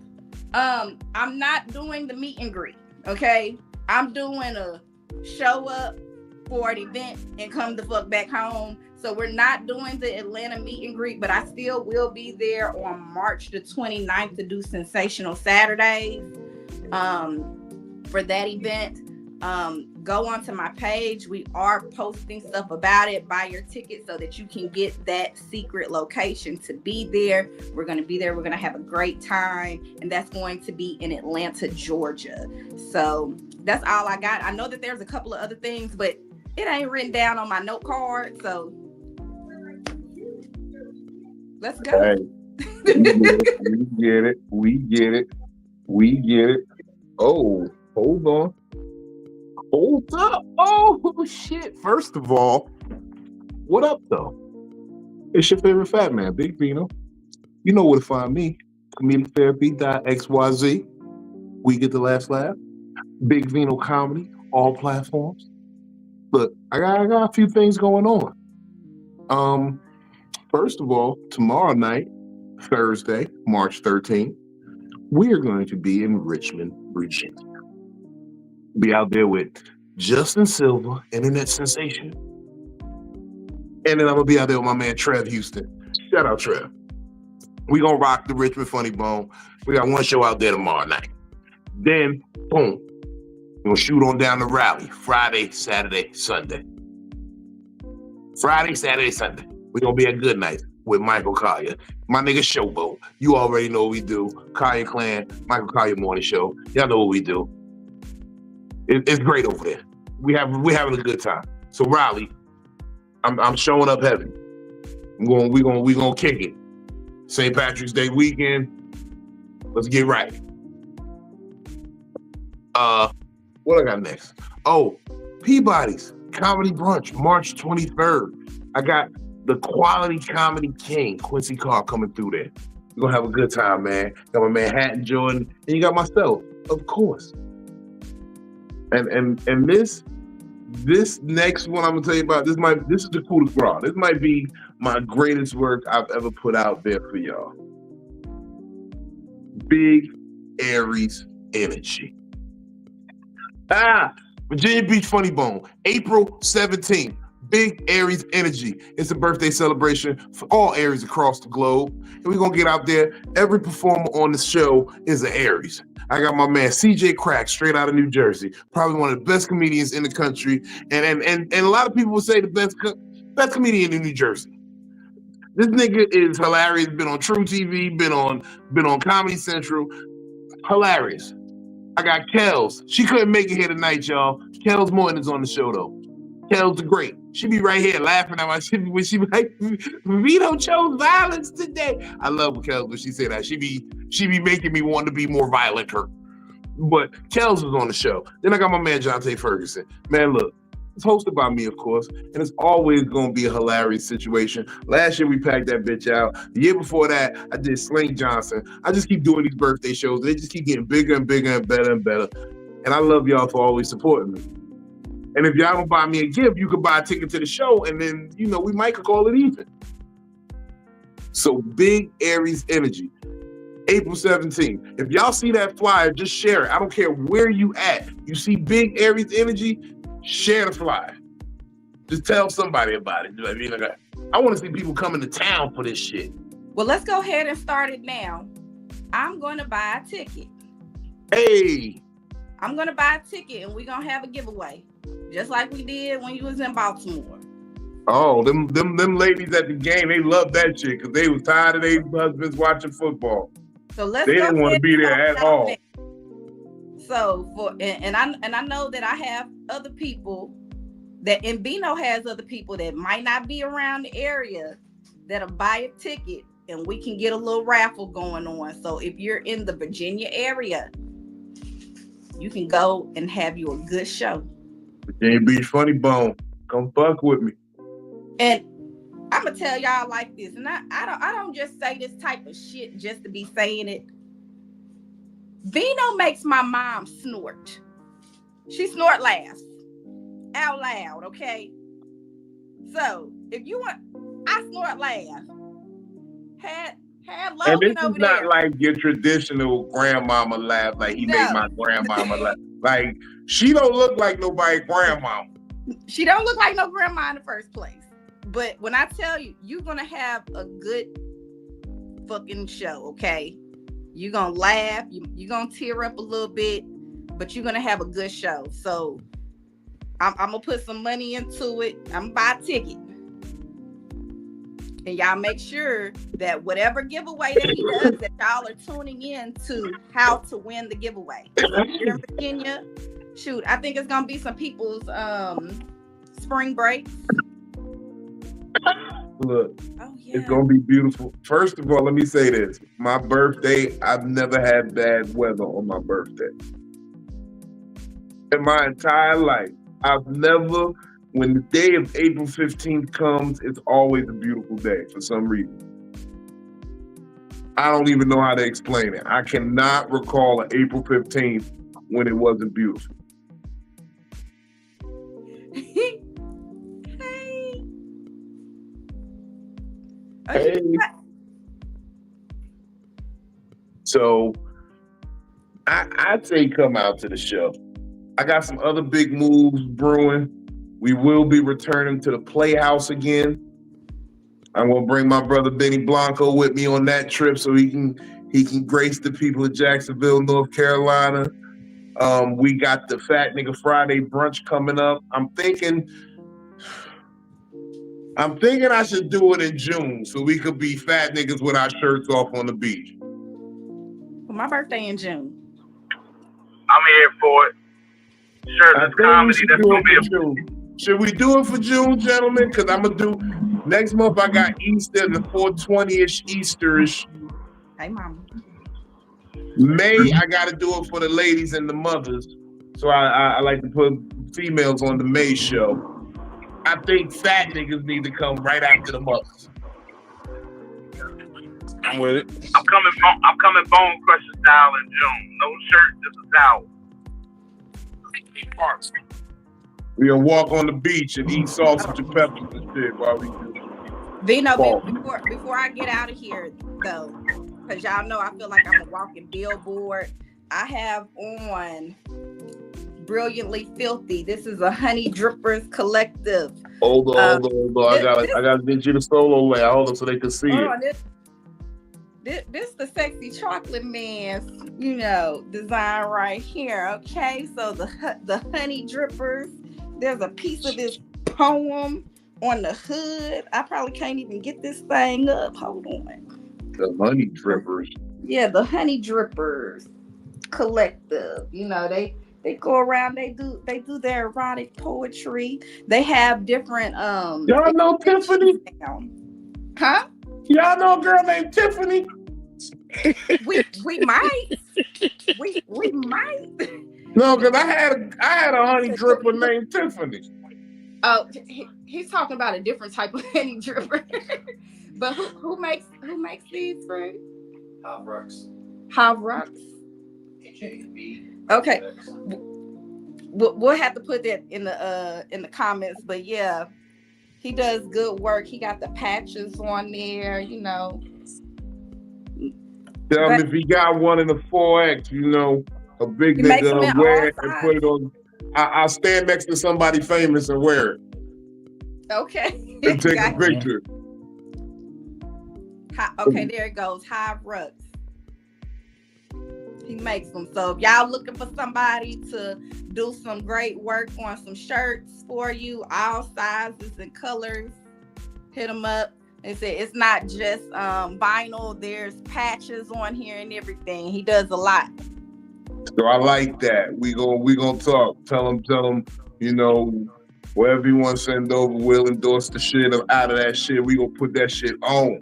I'm not doing the meet and greet, okay? I'm doing a show up for an event and come the fuck back home. So we're not doing the Atlanta meet and greet, but I still will be there on March the 29th to do Sensational Saturdays for that event. Go onto my page. We are posting stuff about it. Buy your ticket so that you can get that secret location to be there. We're going to be there. We're going to have a great time. And that's going to be in Atlanta, Georgia. So that's all I got. I know that there's a couple of other things, but it ain't written down on my note card. So let's go. Hey, we get it. Oh, hold on. Hold up. Oh, shit. First of all, what up, though? It's your favorite fat man, Big Vino. You know where to find me. ComedicTherapy.xyz. We get the last laugh. Big Vino Comedy, all platforms. Look, I got a few things going on. First of all, tomorrow night, Thursday, March 13th, we are going to be in Richmond, Virginia. Be out there with Justin Silva, internet sensation. And then I'm going to be out there with my man Trev Houston. Shout out, Trev. We going to rock the Richmond Funny Bone. We got one show out there tomorrow night. Then, boom, we're going to shoot on down to Raleigh Friday, Saturday, Sunday. Friday, Saturday, Sunday. We're going to be at Good Night with Michael Collier. My nigga Showboat. You already know what we do. Collier Clan, Michael Collier Morning Show. Y'all know what we do. It's great over there. We're having a good time. So Raleigh, I'm showing up heavy. We gonna kick it. St. Patrick's Day weekend. Let's get right. What I got next? Oh, Peabody's Comedy Brunch, March 23rd. I got the Quality Comedy King, Quincy Carr, coming through there. We're gonna have a good time, man. Got my man Hatton Jordan, and you got myself, of course. And this next one I'm gonna tell you about, this is the coup de grace. This might be my greatest work I've ever put out there for y'all. Big Aries Energy. Virginia Beach Funny Bone, April 17th. Big Aries Energy. It's a birthday celebration for all Aries across the globe. And we're gonna get out there. Every performer on the show is an Aries. I got my man CJ Crack, straight out of New Jersey. Probably one of the best comedians in the country. And a lot of people would say the best comedian in New Jersey. This nigga is hilarious. Been on True TV, been on Comedy Central. Hilarious. I got Kels. She couldn't make it here tonight, y'all. Kels Morton is on the show though. Kels the great. She be right here laughing at my shit when she be like, Vito chose violence today. I love Kels when she say that. She be making me want to be more violent her. But Kels was on the show. Then I got my man Jonte Ferguson. Man, look, it's hosted by me, of course, and it's always going to be a hilarious situation. Last year, we packed that bitch out. The year before that, I did Sling Johnson. I just keep doing these birthday shows. They just keep getting bigger and bigger and better and better. And I love y'all for always supporting me. And if y'all don't buy me a gift, you can buy a ticket to the show, and then, we might call it even. So big Aries energy. April 17th. If y'all see that flyer, just share it. I don't care where you at. You see big Aries energy, share the flyer. Just tell somebody about it. I want to see people coming to town for this shit. Well, let's go ahead and start it now. I'm going to buy a ticket. Hey. I'm going to buy a ticket and we're going to have a giveaway. Just like we did when you was in Baltimore. Oh, them ladies at the game, they love that shit because they was tired of their husbands watching football. So let's they didn't want to be there at all. So I know that I have other people and Bino has other people that might not be around the area that'll buy a ticket and we can get a little raffle going on. So if you're in the Virginia area, you can go and have you a good show. Virginia Beach Funny Bone, come fuck with me. And I'm gonna tell y'all like this, and I don't just say this type of shit just to be saying it. Vino makes my mom snort. She snort laughs out loud, okay? So if you want, I snort laugh. Had Logan and this over is not there. like your traditional grandmama laugh, like he made my grandmama laugh. Like she don't look like nobody grandmama. She don't look like no grandma in the first place. But when I tell you, you're gonna have a good fucking show, okay? You're gonna laugh, you're gonna tear up a little bit, but you're gonna have a good show. So I'm gonna put some money into it. I'm gonna buy a ticket. And y'all make sure that whatever giveaway that he does, that y'all are tuning in to how to win the giveaway. So if you're in Virginia, shoot, I think it's gonna be some people's spring break. Look, It's gonna be beautiful. First of all, let me say this. My birthday, I've never had bad weather on my birthday. In my entire life, I've never, when the day of April 15th comes, it's always a beautiful day for some reason. I don't even know how to explain it. I cannot recall an April 15th when it wasn't beautiful. Hey. So I'd say come out to the show. I got some other big moves brewing. We will be returning to the Playhouse again. I'm gonna bring my brother Benny Blanco with me on that trip so he can grace the people of Jacksonville, North Carolina. We got the Fat Nigga Friday brunch coming up. I'm thinking I should do it in June so we could be fat niggas with our shirts off on the beach. Well, my birthday in June. I'm here for it. Sure, this comedy. That's gonna be a June. Should we do it for June, gentlemen? Because I'm gonna do next month. I got Easter, the 420-ish Easterish. Hey, mama. May I got to do it for the ladies and the mothers. So I like to put females on the May show. I think fat niggas need to come right after the mothers. I'm with it. I'm coming bone crusher style in June. No shirt, just a towel. We'll walk on the beach and eat sausage and peppers and shit while we do. Vino, before I get out of here though, because y'all know I feel like I'm a walking billboard. I have on Brilliantly Filthy. This is a Honey Drippers collective. Hold on. I gotta get you the solo layer. Hold on so they can see it. This the Sexy Chocolate Man's, design right here. Okay, so the Honey Drippers. There's a piece of this poem on the hood. I probably can't even get this thing up. Hold on. The honey drippers. Yeah, the Honey Drippers Collective. You know, they go around, they do their erotic poetry. They have different Y'all know Tiffany? Huh? Y'all know a girl named Tiffany? We might. We might. No, because I had a honey dripper named Tiffany. Oh, he's talking about a different type of honey dripper. But who makes these, Fred? Havrox. Okay. We'll have to put that in the comments. But yeah, he does good work. He got the patches on there, you know. Tell him if he got one in the 4X, you know, a big nigga wear it and put it on. I'll stand next to somebody famous and wear it. Okay. And take a picture. Okay, there it goes. Havrox. He makes them. So if y'all looking for somebody to do some great work on some shirts for you, all sizes and colors, hit him up. They say it's not just vinyl. There's patches on here and everything. He does a lot. So I like that. We gonna talk. Tell him. You know, whatever you want to send over, we'll endorse the shit out of that shit. We gonna put that shit on.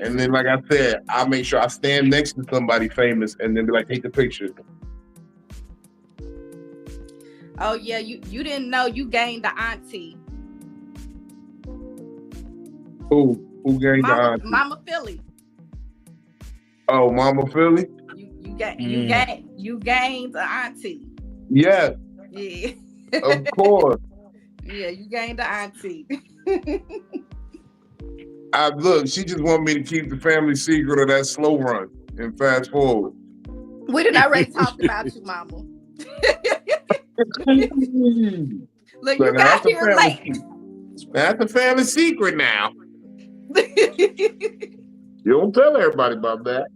And then, like I said, I'll make sure I stand next to somebody famous and then be like, take the picture. Oh yeah, you didn't know you gained the auntie. Who gained the auntie? Mama Philly. Oh, Mama Philly? You gained the auntie. Yes. Yeah. Of course. Yeah, you gained the auntie. Look, she just wanted me to keep the family secret of that slow run and fast forward. We did already talk about you, Mama. Look, you got here late. That's a family secret now. You don't tell everybody about that.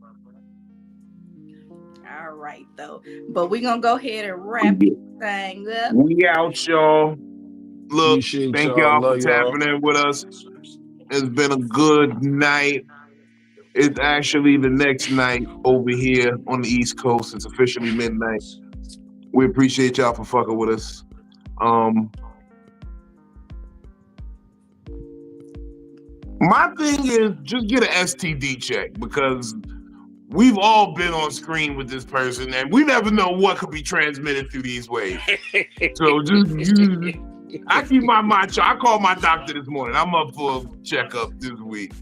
All right, though. But we're going to go ahead and wrap this thing up. We out, y'all. Look, Appreciate thank y'all. y'all for Love tapping in with us. It's been a good night. It's actually the next night over here on the East Coast. It's officially midnight. We appreciate y'all for fucking with us. My thing is just get an STD check because we've all been on screen with this person and we never know what could be transmitted through these ways. So I keep my mind. I called my doctor this morning. I'm up for a checkup this week.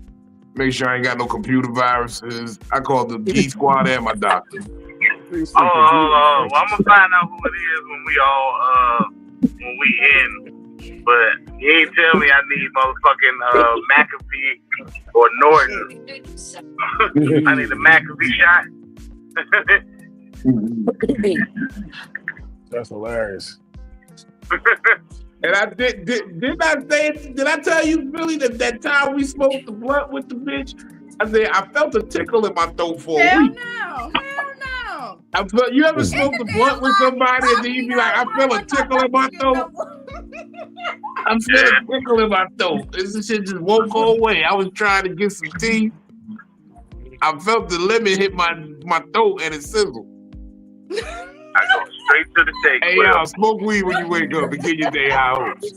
Make sure I ain't got no computer viruses. I called the D squad and my doctor. Well, I'm gonna find out who it is when we end. But you ain't tell me I need motherfucking McAfee or Norton. I need a McAfee shot. That's hilarious. And I did I tell you, Billy, that time we smoked the blunt with the bitch? I said I felt a tickle in my throat for a week. Hell no. You ever smoked the blunt with somebody and then you be like, I feel a tickle in my throat? I'm feeling a tickle in my throat. This shit just won't go away. I was trying to get some tea. I felt the lemon hit my throat and it sizzled. I go straight to the take. Hey, y'all, smoke weed when you wake up and get your day high hopes.